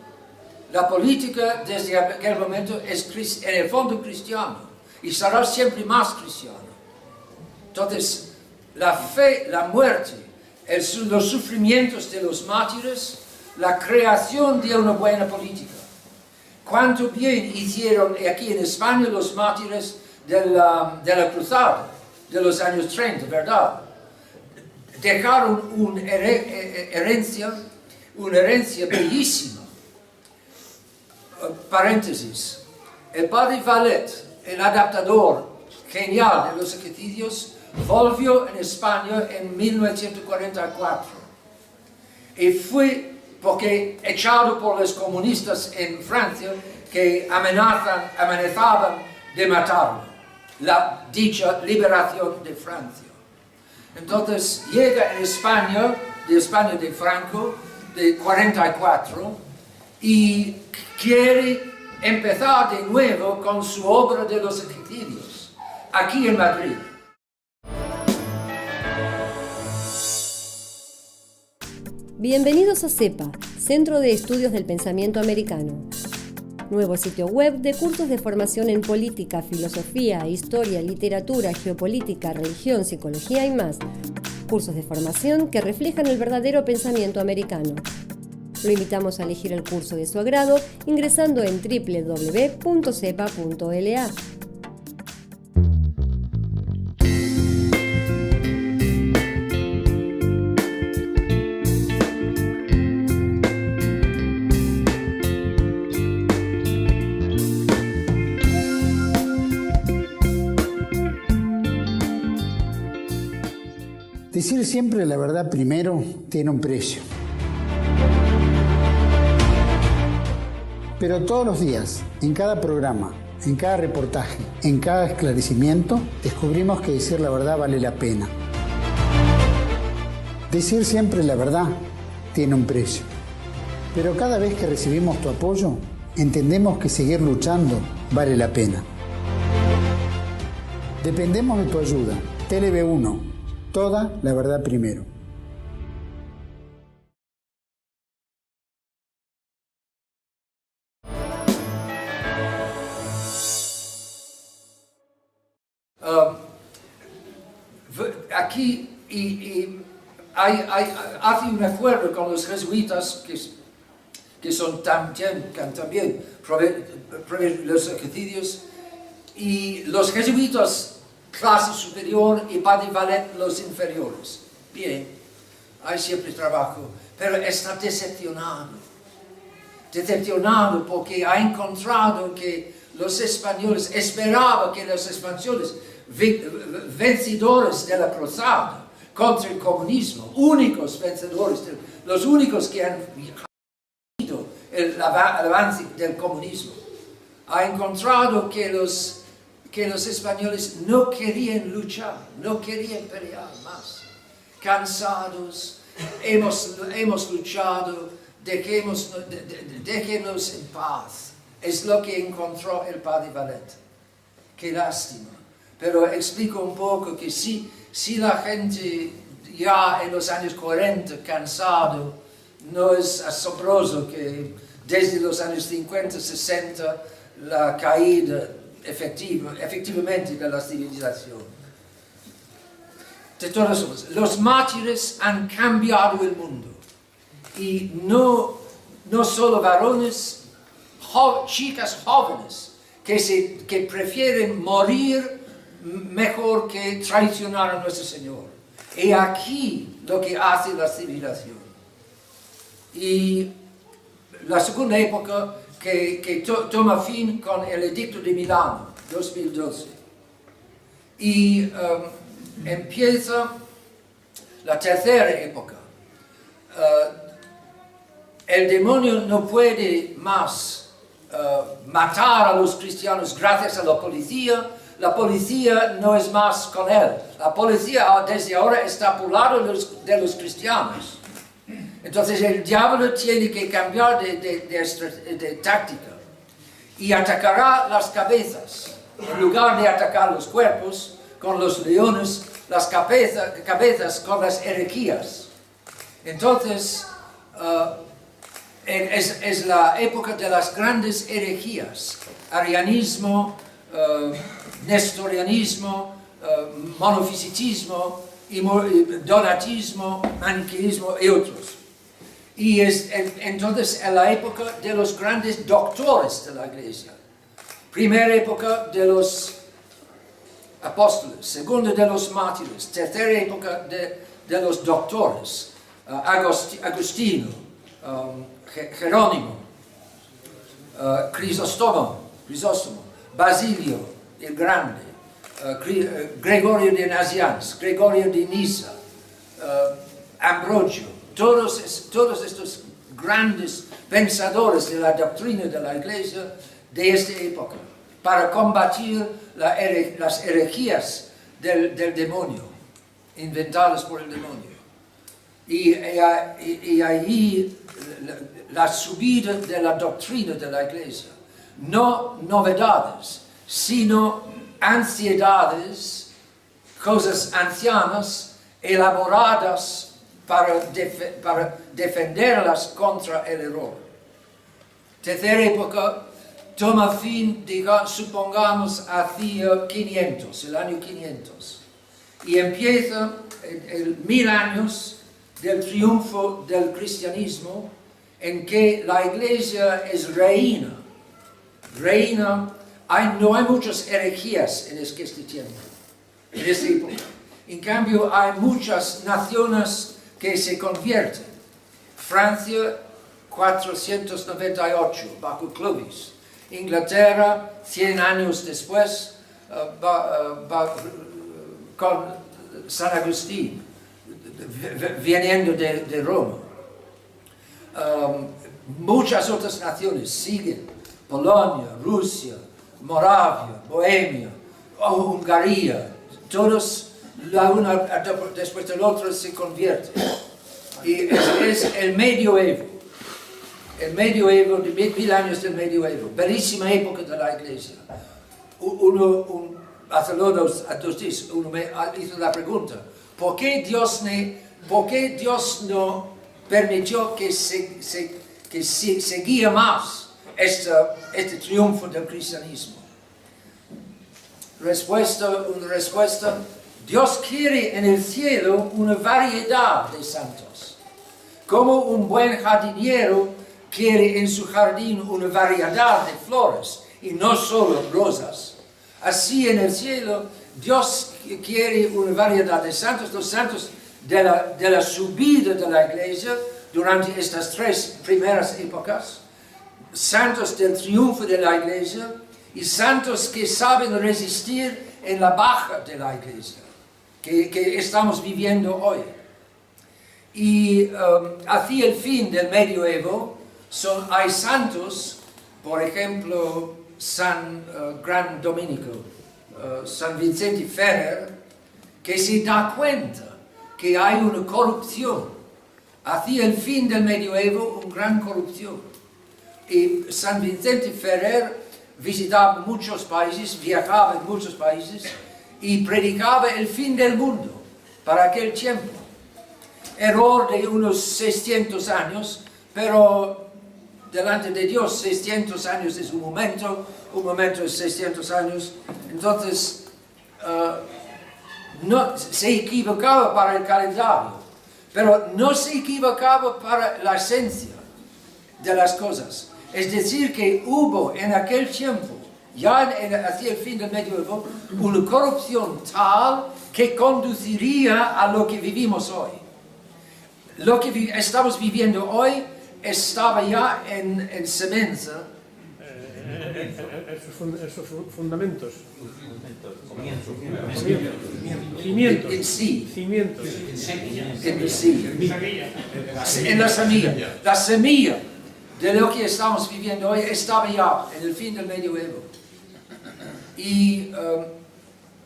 la política desde aquel momento es en el fondo cristiana y será siempre más cristiana. Entonces, la fe, la muerte, los sufrimientos de los mártires, la creación de una buena política. Cuánto bien hicieron aquí en España los mártires de la cruzada de los años 30, ¿verdad? Dejaron una herencia bellísima. Paréntesis. El padre Vallet, el adaptador genial de los ejercicios, volvió en España en 1944 y fue porque echado por los comunistas en Francia que amenazaban de matarlo, la dicha liberación de Francia. Entonces llega en España de Franco, de 44, y quiere empezar de nuevo con su obra de los ejercicios, aquí en Madrid. Bienvenidos a CEPA, Centro de Estudios del Pensamiento Americano. Nuevo sitio web de cursos de formación en política, filosofía, historia, literatura, geopolítica, religión, psicología y más. Cursos de formación que reflejan el verdadero pensamiento americano. Lo invitamos a elegir el curso de su agrado ingresando en www.cepa.la. Decir siempre la verdad primero tiene un precio. Pero todos los días, en cada programa, en cada reportaje, en cada esclarecimiento, descubrimos que decir la verdad vale la pena. Decir siempre la verdad tiene un precio. Pero cada vez que recibimos tu apoyo, entendemos que seguir luchando vale la pena. Dependemos de tu ayuda. TLB1. Toda la verdad primero. Aquí hace un acuerdo con los jesuitas que son también proveen los ejercicios, y los jesuitas clase superior y padre Vallet los inferiores. Bien, hay siempre trabajo, pero está decepcionado porque ha encontrado que los españoles, esperaba que los españoles vencedores de la cruzada contra el comunismo, únicos vencedores, los únicos que han ido el avance del comunismo, ha encontrado que los españoles no querían luchar, no querían pelear más. Cansados, hemos luchado, déjenos en paz. Es lo que encontró el padre Vallet. Qué lástima. Pero explico un poco que si la gente ya en los años 40, cansado, no es asombroso que desde los años 50, 60, la caída efectivamente de la civilización. De todas formas, los mártires han cambiado el mundo. Y no solo varones, chicas jóvenes que prefieren morir mejor que traicionar a nuestro Señor. Y aquí lo que hace la civilización. Y la segunda época que toma fin con el Edicto de Milán, 2012. Y empieza la tercera época. El demonio no puede más matar a los cristianos gracias a la policía. La policía no es más con él. La policía desde ahora está por lado de los cristianos. Entonces el diablo tiene que cambiar de táctica y atacará las cabezas. En lugar de atacar los cuerpos con los leones, las cabezas con las herejías. Entonces es la época de las grandes herejías. Arianismo, nestorianismo, monofisitismo, donatismo, maniqueísmo y otros. Y entonces en la época de los grandes doctores de la Iglesia. Primera época de los apóstoles, segunda de los mártires, tercera época de los doctores, Agustino, Jerónimo, Crisóstomo, Basilio el Grande, Gregorio de Nazianz, Gregorio de Nisa, Ambrogio, todos estos grandes pensadores de la doctrina de la Iglesia de esta época, para combatir las herejías del demonio, inventadas por el demonio. Y ahí la subida de la doctrina de la Iglesia, no novedades, sino ansiedades, cosas ancianas, elaboradas para defenderlas contra el error. Tercera época toma fin, supongamos, hacia 500, el año 500. Y empieza el 1000 años del triunfo del cristianismo, en que la Iglesia es reina. No hay muchas herejías en este tiempo, en esta época. En cambio, hay muchas naciones que se convierten. Francia, 498, bajo Clovis. Inglaterra, 100 años después, con San Agustín, viniendo de Roma. Muchas otras naciones siguen: Polonia, Rusia, Moravia, Bohemia, Hungría. Todos, la una después del otro, se convierten. Y es el medioevo. El medioevo, de 1000 años del medioevo, bellísima época de la Iglesia. Hace dos días uno me hizo la pregunta: ¿por qué Dios no permitió que seguía más este triunfo del cristianismo? Una respuesta: Dios quiere en el cielo una variedad de santos. Como un buen jardinero quiere en su jardín una variedad de flores y no solo rosas. Así en el cielo Dios quiere una variedad de santos, los santos de la subida de la Iglesia durante estas 3 primeras épocas, santos del triunfo de la Iglesia y santos que saben resistir en la baja de la Iglesia, que estamos viviendo hoy. Y hacia el fin del medioevo hay santos, por ejemplo, San Gran Dominico, San Vicente Ferrer, que se da cuenta que hay una corrupción. Hacia el fin del medioevo, una gran corrupción. Y San Vicente Ferrer visitaba muchos países, viajaba en muchos países y predicaba el fin del mundo para aquel tiempo. Error de unos 600 años, pero delante de Dios 600 años es un momento es 600 años. Entonces, no, se equivocaba para el calendario, pero no se equivocaba para la esencia de las cosas. Es decir, que hubo en aquel tiempo, ya hacia el fin del medioevo, una corrupción tal que conduciría a lo que vivimos hoy. Lo que estamos viviendo hoy estaba ya en semejanza. Esos fundamentos. Cimientos. En sí. Cimientos. En sí. En la semilla. La semilla de lo que estamos viviendo hoy estaba ya en el fin del medioevo. Y,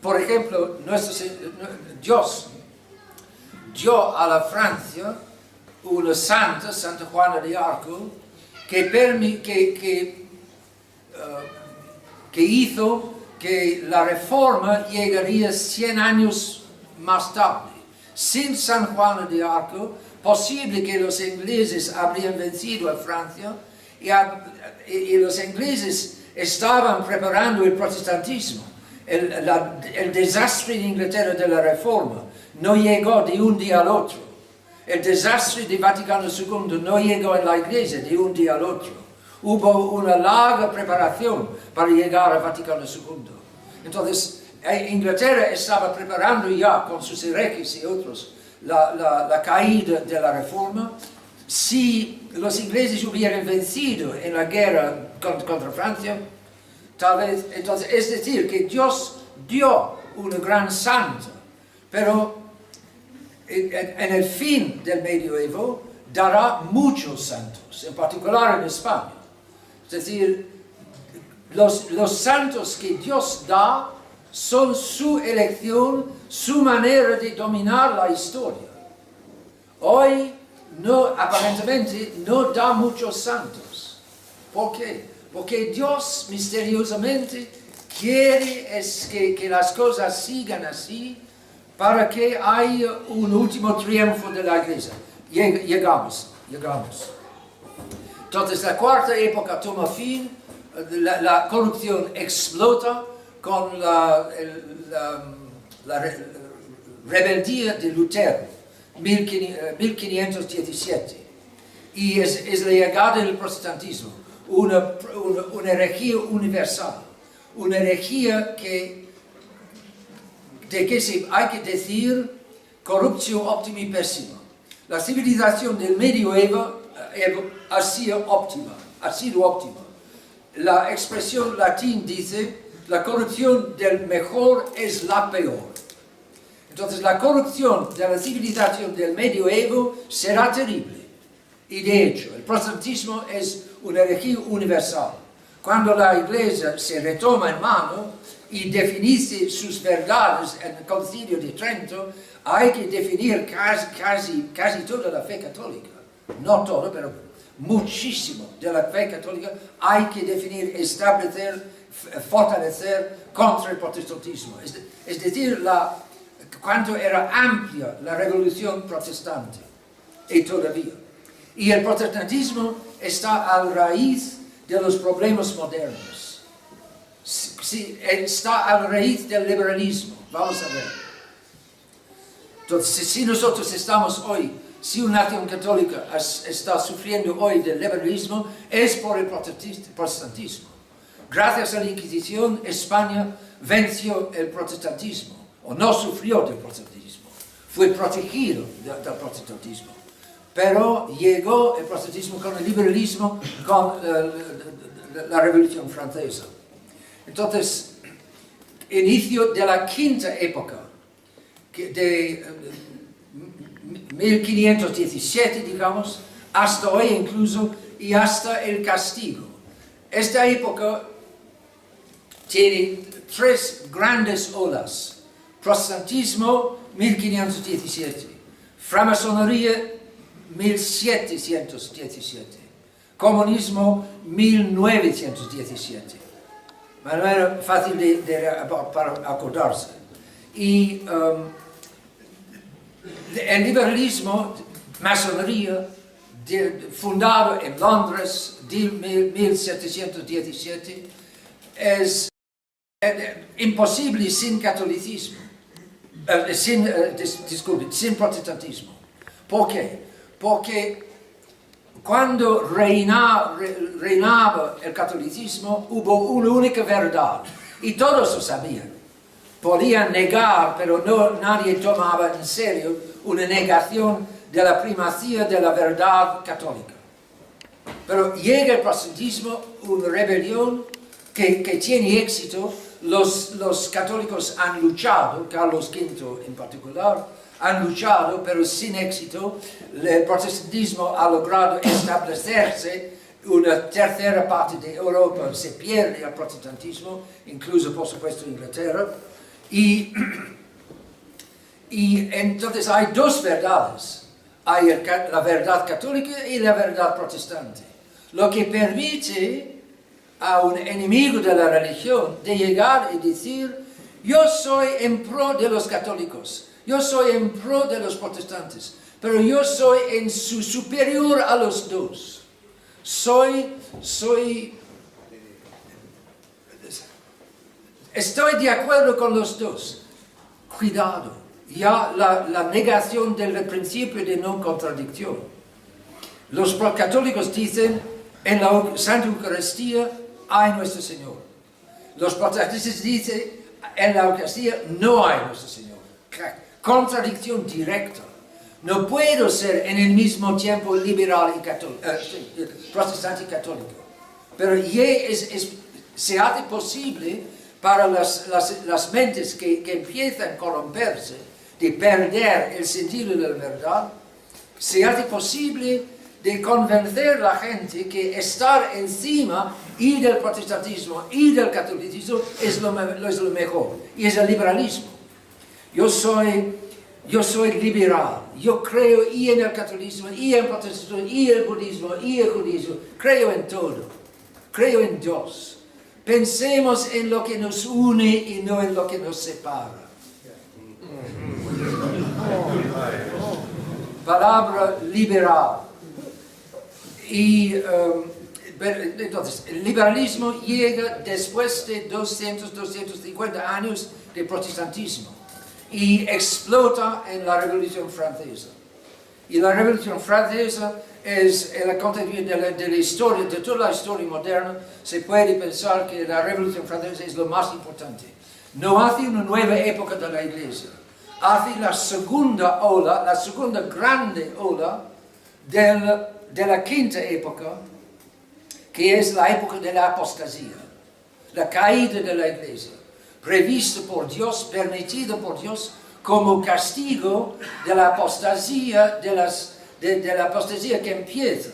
por ejemplo, Dios dio a la Francia una santa, Santa Juana de Arco, que hizo que la reforma llegaría 100 años más tarde. Sin San Juan de Arco, posible que los ingleses habrían vencido a Francia y los ingleses estaban preparando el protestantismo. El desastre en Inglaterra de la reforma no llegó de un día al otro. El desastre de Vaticano II no llegó en la iglesia de un día al otro. Hubo una larga preparación para llegar a Vaticano II. Entonces, Inglaterra estaba preparando ya con sus herejes y otros la caída de la reforma. Si los ingleses hubieran vencido en la guerra contra Francia, tal vez, entonces, es decir, que Dios dio una gran santa, pero en el fin del medioevo dará muchos santos, en particular en España. Es decir, los santos que Dios da son su elección, su manera de dominar la historia. Hoy, aparentemente, no da muchos santos. ¿Por qué? Porque Dios misteriosamente quiere que las cosas sigan así para que haya un último triunfo de la iglesia. Llegamos. Entonces la época toma fin, la corrupción explota con la rebeldía de Lutero, 1517. Y es la llegada del protestantismo, una herejía universal, una herejía de que hay que decir corrupción óptima y pésima. La civilización del medioevo ha sido óptima. La expresión latín dice, la corrupción del mejor es la peor. Entonces la corrupción de la civilización del medioevo será terrible. Y de hecho, el protestantismo es una herejía universal. Cuando la iglesia se retoma en mano y definice sus verdades en el Concilio de Trento, hay que definir casi toda la fe católica. No todo, pero muchísimo de la fe católica hay que definir, establecer, fortalecer contra el protestantismo. Es decir, cuánto era amplia la revolución protestante, y todavía. Y el protestantismo está a la raíz de los problemas modernos. Está a la raíz del liberalismo. Vamos a ver. Entonces, si nosotros estamos hoy, si una nación católica está sufriendo hoy del liberalismo, es por el protestantismo. Gracias a la Inquisición, España venció el protestantismo, o no sufrió del protestantismo, fue protegido del protestantismo. Pero llegó el protestantismo con el liberalismo, con la Revolución Francesa. Entonces, inicio de la quinta época, de 1517, digamos, hasta hoy incluso, y hasta el castigo. Esta época tiene tres grandes olas. Protestantismo, 1517. Francmasonería, 1717. Comunismo, 1917. Manera fácil para acordarse. Y el liberalismo, masonería, fundado en Londres en 1717, es imposible sin catolicismo, sin protestantismo. ¿Por qué? Porque cuando reinaba el catolicismo, hubo una única verdad, y todos lo sabían. Podían negar, pero nadie tomaba en serio una negación de la primacía de la verdad católica. Pero llega el protestantismo, una rebelión que tiene éxito. Los católicos han luchado, Carlos V en particular, han luchado, pero sin éxito. El protestantismo ha logrado establecerse. Una tercera parte de Europa se pierde el protestantismo, incluso por supuesto Inglaterra. Y entonces hay dos verdades. Hay la verdad católica y la verdad protestante. Lo que permite a un enemigo de la religión de llegar y decir: yo soy en pro de los católicos, yo soy en pro de los protestantes, pero yo soy en su superior a los dos. Estoy de acuerdo con los dos. Cuidado, ya la negación del principio de no contradicción. Los católicos dicen: en la Santa Eucaristía hay Nuestro Señor. Los protestantes dicen: en la Eucaristía no hay Nuestro Señor. Contradicción directa. No puedo ser en el mismo tiempo liberal y protestante y católico. Pero se hace posible para las mentes que empiezan a corromperse, de perder el sentido de la verdad, se hace posible de convencer a la gente que estar encima y del protestantismo y del catolicismo es lo mejor, y es el liberalismo. Yo soy liberal, yo creo y en el catolicismo, y en el protestantismo, y el budismo, y el judaísmo, creo en todo, creo en Dios. Pensemos en lo que nos une y no en lo que nos separa. Palabra liberal. Y entonces, el liberalismo llega después de 250 años de protestantismo y explota en la Revolución Francesa. Y la Revolución Francesa es el acontecimiento de la historia, de toda la historia moderna. Se puede pensar que la Revolución Francesa es lo más importante. No hace una nueva época de la Iglesia, hace la segunda ola, la segunda grande ola de la quinta época, que es la época de la apostasía, la caída de la Iglesia, prevista por Dios, permitida por Dios como castigo de la apostasía, de la apostasía que empieza.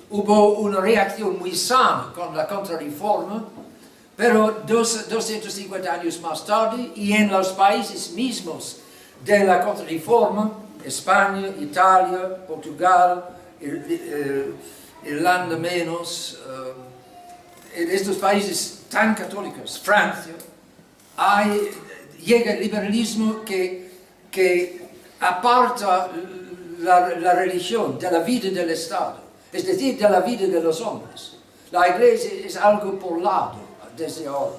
Hubo una reacción muy sana con la Contrarreforma, pero 250 años más tarde, y en los países mismos de la Contrarreforma, España, Italia, Portugal, Irlanda menos, en estos países tan católicos, Francia, llega el liberalismo que aparta la religión de la vida del Estado, es decir, de la vida de los hombres. La Iglesia es algo por lado desde ahora,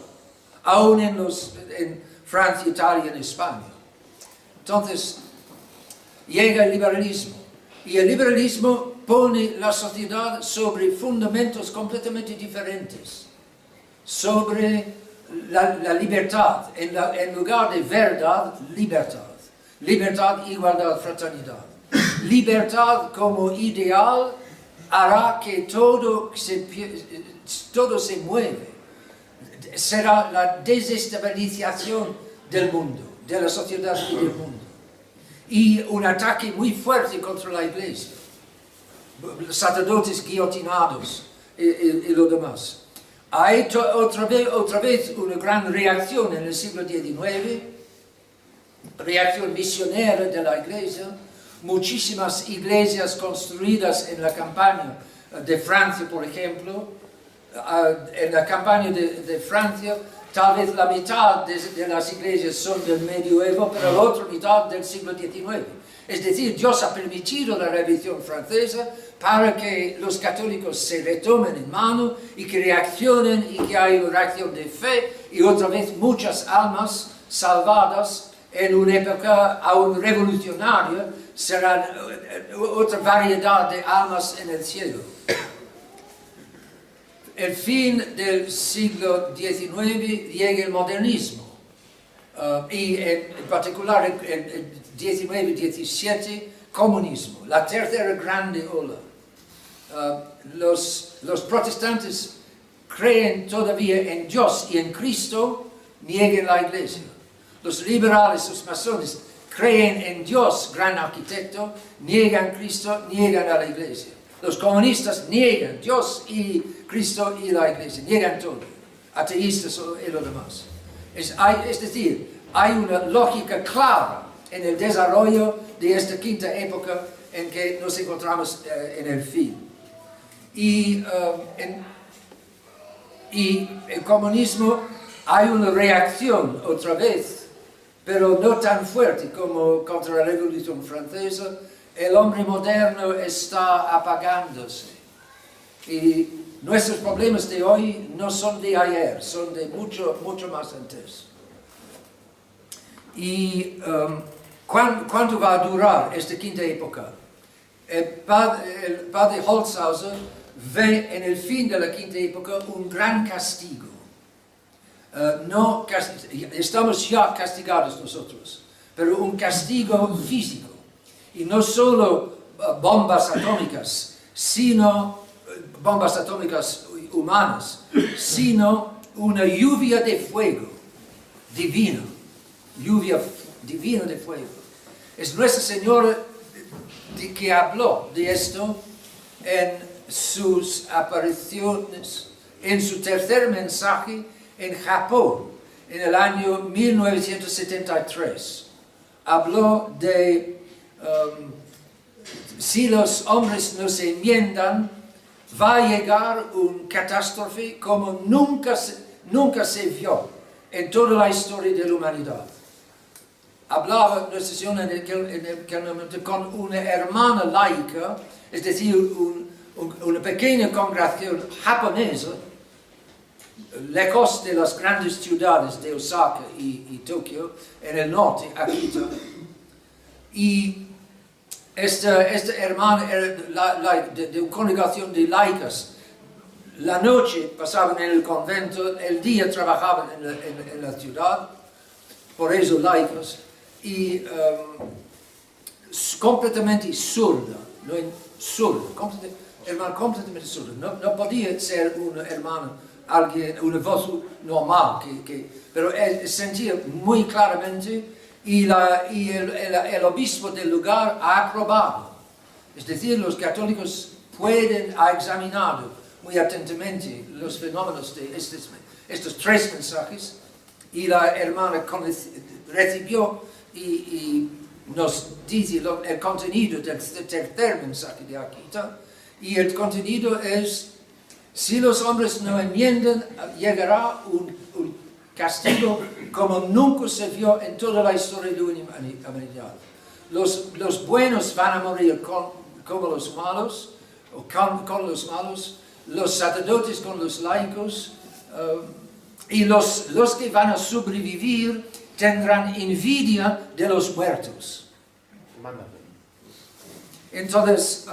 aún en Francia, Italia, en España. Entonces, llega el liberalismo, y el liberalismo pone la sociedad sobre fundamentos completamente diferentes, sobre la libertad, en lugar de verdad, libertad. Libertad, igualdad, fraternidad. Libertad como ideal hará que todo se mueve. Será la desestabilización del mundo, de la sociedad y del mundo. Y un ataque muy fuerte contra la Iglesia. Sacerdotes guillotinados y lo demás. Hay otra vez una gran reacción en el siglo XIX, reacción misionera de la Iglesia. Muchísimas iglesias construidas en la campaña de Francia, por ejemplo. En la campaña de Francia, tal vez la mitad de las iglesias son del medioevo, pero la otra mitad del siglo XIX. Es decir, Dios ha permitido la Revolución Francesa para que los católicos se retomen en mano y que reaccionen y que haya una reacción de fe y otra vez muchas almas salvadas en una época aún revolucionaria, serán otra variedad de almas en el cielo. El fin del siglo XIX llega el modernismo, y en particular el XIX-XVII, comunismo, la tercera grande ola. Los protestantes creen todavía en Dios y en Cristo, niegan la Iglesia. Los liberales, los masones, creen en Dios, gran arquitecto, niegan Cristo, niegan a la Iglesia. Los comunistas niegan Dios y Cristo y la Iglesia, niegan todo. Ateístas y lo demás. Es decir, hay una lógica clara en el desarrollo de esta quinta época en que nos encontramos en el fin. Y el comunismo hay una reacción otra vez, pero no tan fuerte como contra la Revolución Francesa. El hombre moderno está apagándose. Y nuestros problemas de hoy no son de ayer, son de mucho más antes. Y ¿cuánto va a durar esta quinta época? El padre Holzhauser ve en el fin de la quinta época un gran castigo. Estamos ya castigados nosotros, pero un castigo físico. Y no solo bombas atómicas, sino bombas atómicas humanas, sino una lluvia de fuego divino. Lluvia divina de fuego. Es Nuestra Señora que habló de esto en sus apariciones, en su tercer mensaje en Japón, en el año 1973. Habló de si los hombres no se enmiendan, va a llegar una catástrofe como nunca se vio en toda la historia de la humanidad. Hablaba Nuestra Señora en aquel momento con una hermana laica, es decir, una pequeña congregación japonesa, lejos de las grandes ciudades de Osaka y Tokio, en el norte, Akita. Y esta hermana era de una congregación de laicas. La noche pasaban en el convento, el día trabajaban en la ciudad, por eso laicos, y completamente sorda, hermana completamente sorda. No podía ser una hermana, una voz normal, pero él sentía muy claramente. Y el obispo del lugar ha aprobado. Es decir, los católicos pueden examinar muy atentamente los fenómenos de estos tres mensajes. Y la hermana recibió y nos dice el contenido del tercer mensaje de Akita. Y el contenido es: si los hombres no enmiendan, llegará un castigo como nunca se vio en toda la historia de la humanidad. Los buenos van a morir como los malos, o con los malos, los sacerdotes con los laicos, y los que van a sobrevivir tendrán envidia de los muertos. Entonces,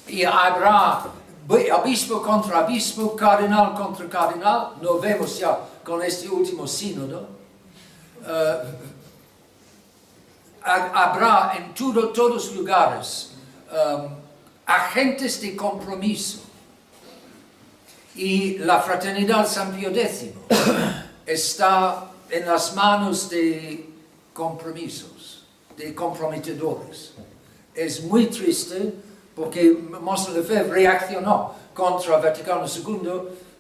y habrá obispo contra obispo, cardenal contra cardenal. Lo vemos ya con este último sínodo. Habrá en todos los lugares agentes de compromiso. Y la fraternidad San Pío X está en las manos de compromisos, de comprometedores. Es muy triste porque Monseñor Lefebvre reaccionó contra Vaticano II,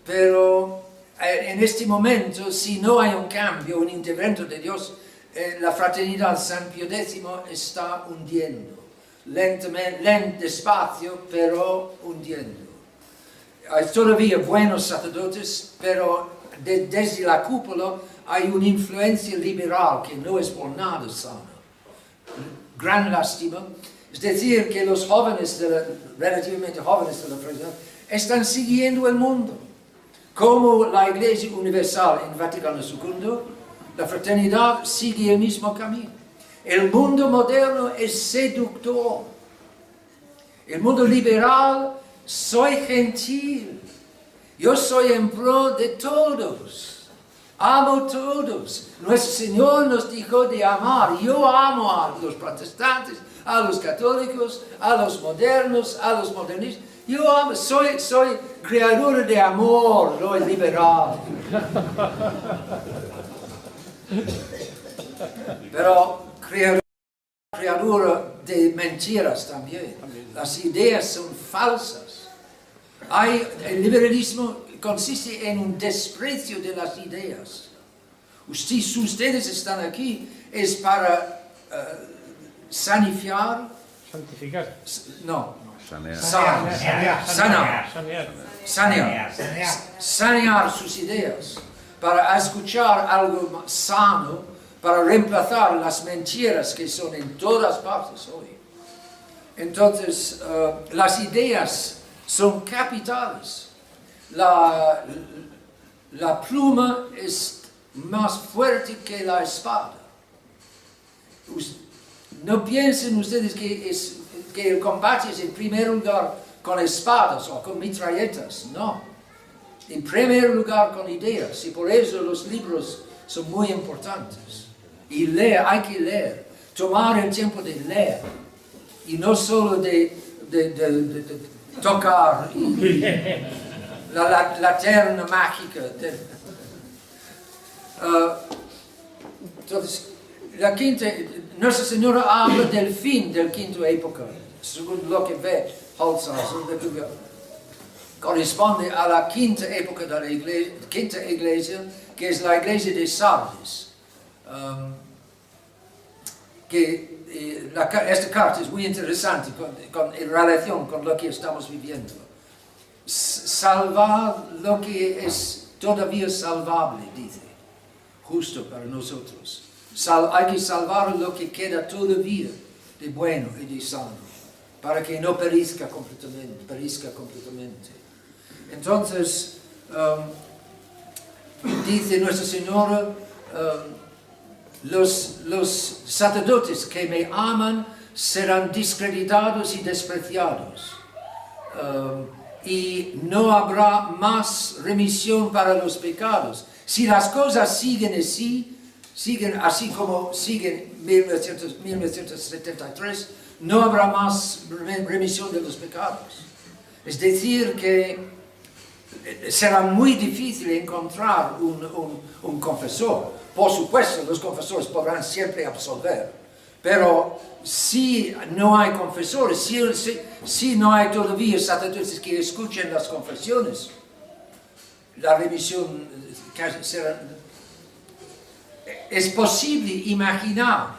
pero en este momento, si no hay un cambio, un intervento de Dios, la fraternidad San Pío X está hundiendo, lentamente, despacio, pero hundiendo. Hay todavía buenos sacerdotes, pero desde la cúpula hay una influencia liberal que no es por nada sana. Gran lástima. Es decir, que los jóvenes, relativamente jóvenes de la fraternidad, están siguiendo el mundo. Como la Iglesia Universal en Vaticano II, La fraternidad sigue el mismo camino. El mundo moderno es seductor. El mundo liberal, soy gentil. Yo soy en pro de todos. Amo a todos. Nuestro Señor nos dijo de amar. Yo amo a los protestantes, a los católicos, a los modernos, a los modernistas. Yo amo, soy creador de amor, soy liberal. Pero creadora de mentiras también. Las ideas son falsas. El liberalismo consiste en un desprecio de las ideas. Si ustedes están aquí es para santificar. No. Sanear sus ideas. Para escuchar algo sano, para reemplazar las mentiras que son en todas partes hoy. Entonces, las ideas son capitales. La pluma es más fuerte que la espada. No piensen ustedes que el combate es en primer lugar con espadas o con metralletas, no. En primer lugar con ideas, y por eso los libros son muy importantes. Y hay que leer, tomar el tiempo de leer, y no solo de tocar la terna mágica. Entonces, Nuestra Señora habla del fin del quinto época, según lo que ve Holzhauser, corresponde a la quinta época de la iglesia, que es la iglesia de Sardis. Esta carta es muy interesante en relación con lo que estamos viviendo. Salvar lo que es todavía salvable, dice, justo para nosotros. Hay que salvar lo que queda todavía de bueno y de sano, para que no perezca completamente. Entonces, dice Nuestra Señora, los sacerdotes que me aman serán discreditados y despreciados. Y no habrá más remisión para los pecados. Si las cosas siguen así como siguen 1973, no habrá más remisión de los pecados. Es decir, que será muy difícil encontrar un confesor. Por supuesto, los confesores podrán siempre absolver, pero si no hay confesores, si no hay todavía sacerdotes que escuchen las confesiones, la remisión será. Es posible imaginar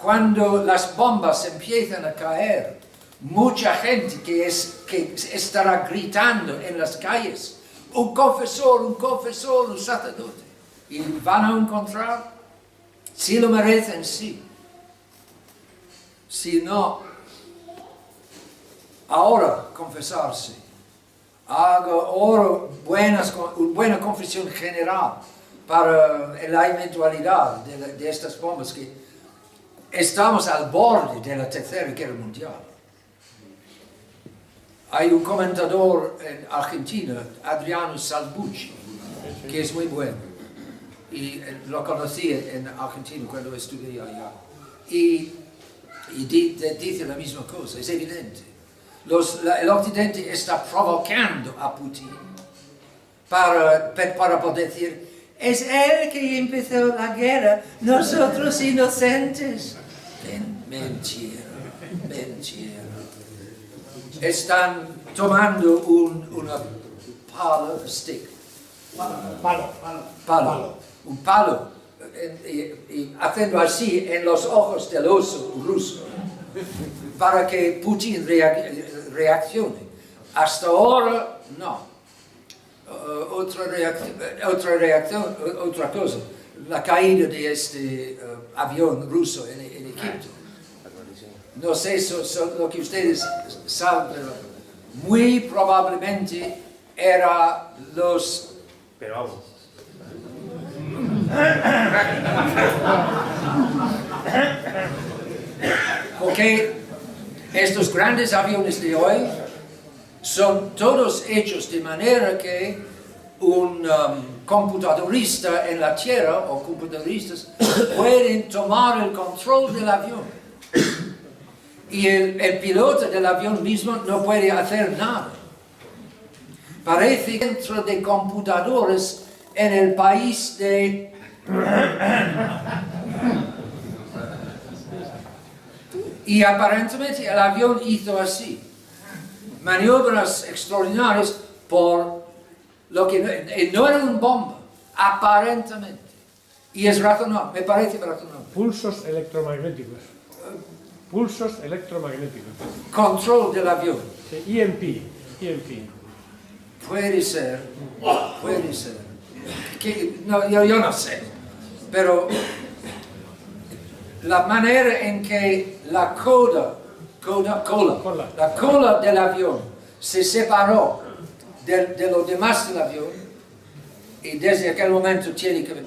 cuando las bombas empiezan a caer, mucha gente que estará gritando en las calles, un confesor, un sacerdote. Y van a encontrar, si lo merecen, sí. Si no, ahora confesarse. Haga ahora buena confesión general para la eventualidad de estas bombas, que estamos al borde de la Tercera Guerra Mundial. Hay un comentador en Argentina, Adriano Salbucci, que es muy bueno. Y lo conocí en Argentina cuando estudié allá. Y dice la misma cosa, es evidente. El Occidente está provocando a Putin para poder decir, es él que empezó la guerra, nosotros inocentes. Mentira. Están tomando un palo, y haciendo así en los ojos del oso ruso, para que Putin reaccione. Hasta ahora, no. Otra cosa, la caída de este avión ruso en Egipto. No sé lo que ustedes saben, pero muy probablemente era los... Pero vamos. Porque estos grandes aviones de hoy son todos hechos de manera que un computadorista en la Tierra o computadoristas pueden tomar el control del avión. Y el piloto del avión mismo no puede hacer nada. Parece dentro de computadores en el país de... Y aparentemente el avión hizo así. Maniobras extraordinarias por lo que no era una bomba, aparentemente. Y es razonable, me parece razonable. Pulsos electromagnéticos. Pulsos electromagnéticos. Control del avión. EMP. Puede ser. No, yo no sé. Pero la manera en que la cola del avión se separó de lo demás del avión, y desde aquel momento tiene que ver,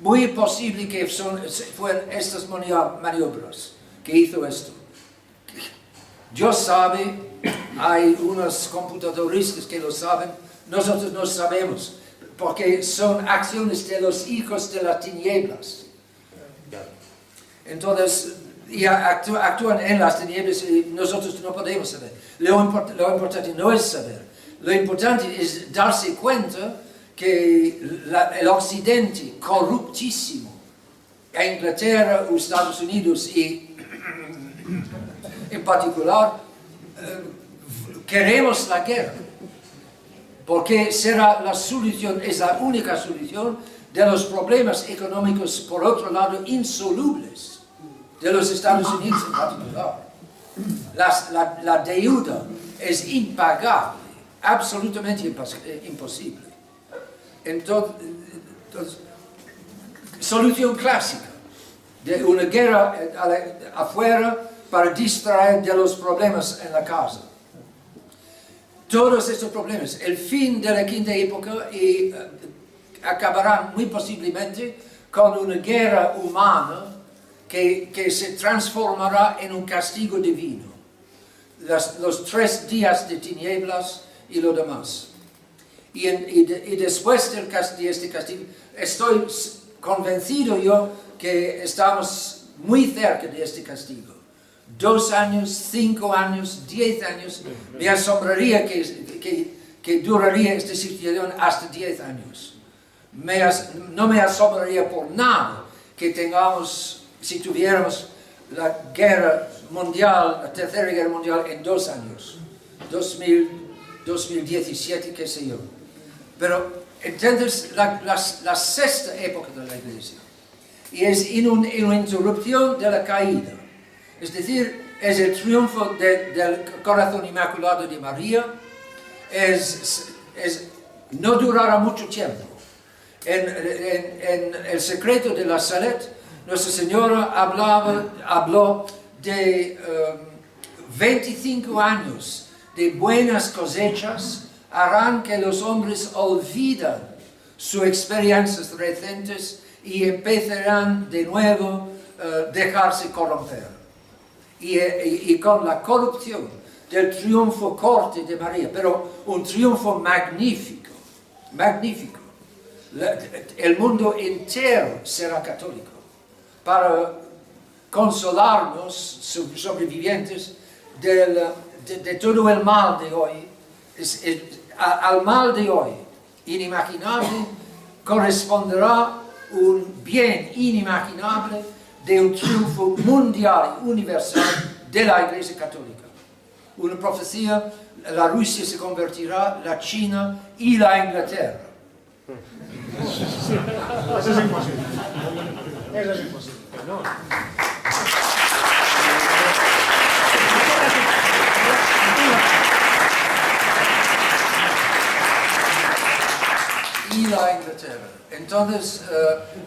muy posible que fueron estas maniobras que hizo esto. Yo sabe, hay unos computadoristas que lo saben, nosotros no sabemos, porque son acciones de los hijos de las tinieblas. Entonces, y actúan en las tinieblas y nosotros no podemos saber. Lo importante no es saber, lo importante es darse cuenta que el occidente corruptísimo, Inglaterra, Estados Unidos y en particular, queremos la guerra, porque será la solución, es la única solución de los problemas económicos, por otro lado, insolubles de los Estados Unidos en particular. La deuda es impagable, absolutamente imposible. Entonces, solución clásica de una guerra afuera para distraer de los problemas en la casa. Todos estos problemas, el fin de la quinta época acabarán muy posiblemente con una guerra humana que se transformará en un castigo divino. Los 3 días de tinieblas y lo demás. Y después de este castigo, estoy convencido yo que estamos muy cerca de este castigo. 2 años, 5 años, 10 años, me asombraría que duraría esta situación hasta 10 años. No me asombraría por nada que tengamos, si tuviéramos la guerra mundial, la tercera guerra mundial en 2 años, 2017, qué sé yo. Pero entonces la sexta época de la Iglesia, y es en una interrupción de la caída. Es decir, es el triunfo del corazón inmaculado de María, no durará mucho tiempo. En el secreto de la Salette, Nuestra Señora habló de 25 años de buenas cosechas harán que los hombres olvidan sus experiencias recientes y empezarán de nuevo a dejarse corromper. Y con la corrupción del triunfo corte de María, pero un triunfo magnífico, el mundo entero será católico, para consolarnos, sobrevivientes, de todo el mal de hoy. Al mal de hoy, inimaginable, corresponderá un bien inimaginable de un triunfo mundial y universal de la Iglesia Católica. Una profecía, la Rusia se convertirá, la China y la Inglaterra. Eso es imposible. Eso es imposible. No. Y la Inglaterra. Entonces,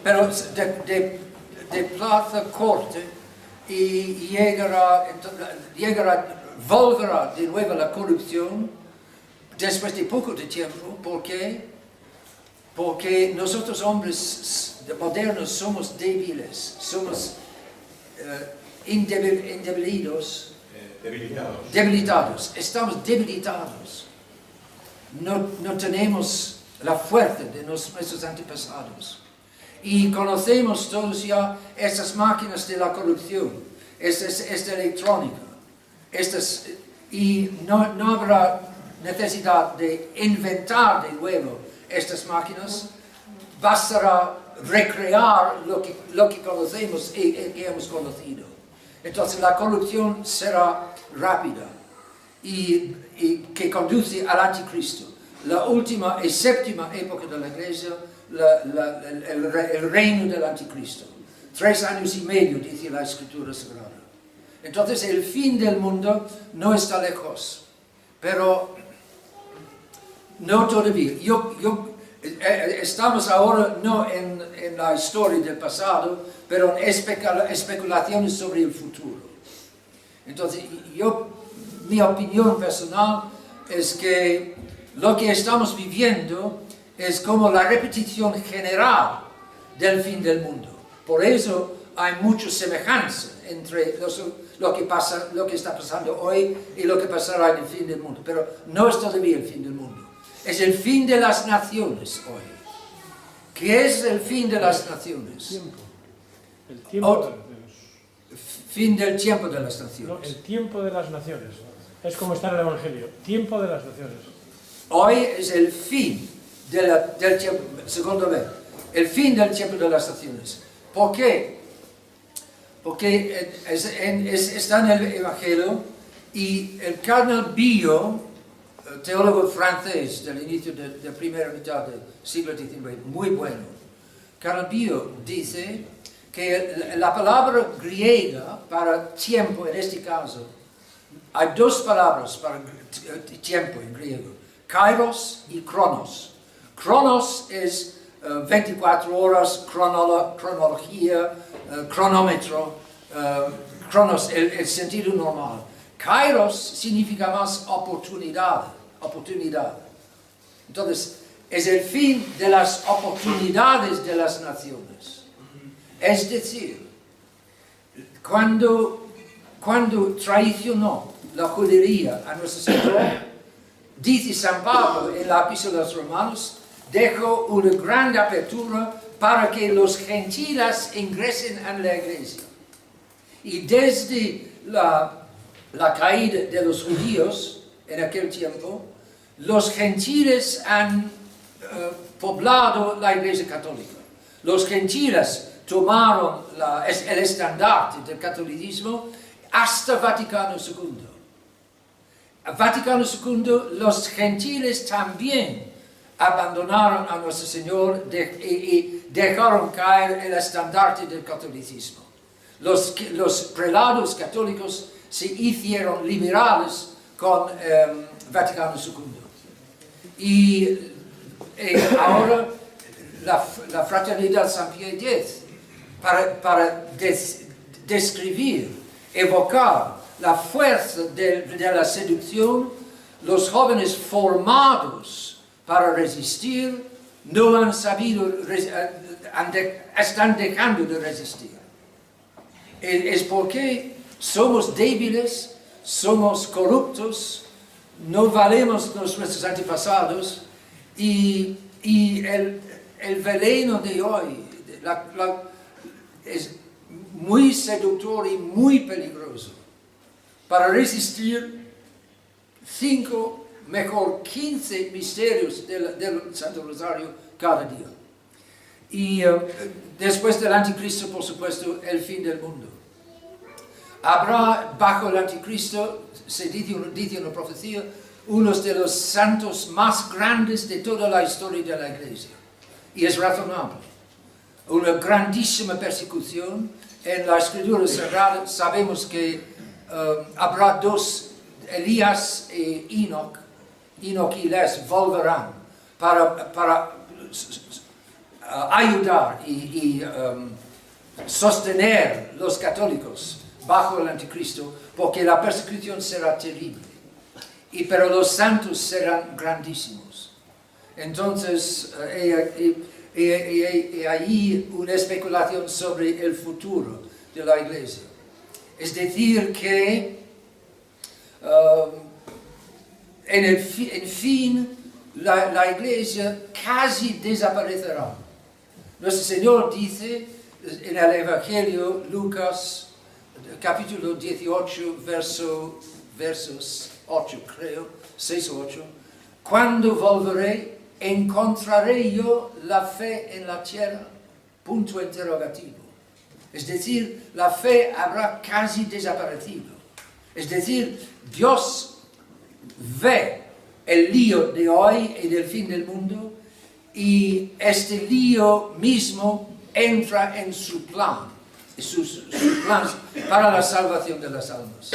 pero de plaza corte y volverá de nuevo la corrupción después de poco de tiempo. ¿Por qué? Porque nosotros hombres modernos somos débiles, somos debilitados, estamos debilitados. No tenemos la fuerza de nuestros antepasados. Y conocemos todos ya estas máquinas de la corrupción, esta electrónica, y no habrá necesidad de inventar de nuevo estas máquinas, bastará recrear lo que conocemos y que hemos conocido. Entonces la corrupción será rápida y que conduce al anticristo. La última y séptima época de la Iglesia, el reino del anticristo. 3 años y medio, dice la Escritura Sagrada. Entonces el fin del mundo no está lejos, pero no todavía. Estamos ahora no en la historia del pasado, pero en especulaciones sobre el futuro. Entonces, mi opinión personal es que lo que estamos viviendo es como la repetición general del fin del mundo. Por eso hay mucha semejanza entre lo que está pasando hoy y lo que pasará en el fin del mundo. Pero no es todavía el fin del mundo. Es el fin de las naciones hoy. ¿Qué es el fin de las naciones? El tiempo fin del tiempo de las naciones. No, el tiempo de las naciones. Es como está en el Evangelio. Tiempo de las naciones. Hoy es el fin del tiempo, segundo vez, el fin del tiempo de las naciones. ¿Por qué? Porque está en el Evangelio y el cardenal Bio, teólogo francés del inicio de la primera mitad del siglo XIX, muy bueno. Cardenal Bio dice que la palabra griega para tiempo, en este caso, hay 2 palabras para tiempo en griego, kairos y cronos. Cronos es 24 horas, cronología, cronómetro, cronos, el sentido normal. Kairos significa más oportunidad. Entonces, es el fin de las oportunidades de las naciones. Es decir, cuando traicionó la judería a nuestro Señor, dice San Pablo en la Epístola a los Romanos, dejó una gran apertura para que los gentiles ingresen en la iglesia. Y desde la caída de los judíos en aquel tiempo, los gentiles han poblado la iglesia católica. Los gentiles tomaron el estandarte del catolicismo hasta Vaticano II. Vaticano II, los gentiles también abandonaron a nuestro Señor y dejaron caer el estandarte del catolicismo. Los prelados católicos se hicieron liberales con Vaticano II. Y ahora la fraternidad San Pío X, para describir, evocar la fuerza de la seducción, los jóvenes formados para resistir no han sabido, están dejando de resistir. Es porque somos débiles, somos corruptos, no valemos nuestros antepasados y el veneno de hoy es muy seductor y muy peligroso para resistir 5, mejor 15 misterios del Santo Rosario cada día. Y después del anticristo, por supuesto, el fin del mundo. Habrá bajo el anticristo, se dice una profecía, unos de los santos más grandes de toda la historia de la Iglesia. Y es razonable. Una grandísima persecución. En la Escritura Sagrada sabemos que habrá 2, Elías e Enoch. Enoch y Les volverán para ayudar y sostener los católicos bajo el anticristo, porque la persecución será terrible. Pero los santos serán grandísimos. Entonces, y ahí una especulación sobre el futuro de la Iglesia. Es decir, que en fin, la Iglesia casi desaparecerá. Nuestro Señor dice en el Evangelio, Lucas, capítulo 18, versos 8, creo, 6 o 8, cuando volveré, ¿encontraré yo la fe en la tierra? Punto interrogativo. Es decir, la fe habrá casi desaparecido. Es decir, Dios ve el lío de hoy y del fin del mundo, y este lío mismo entra en su plan para la salvación de las almas.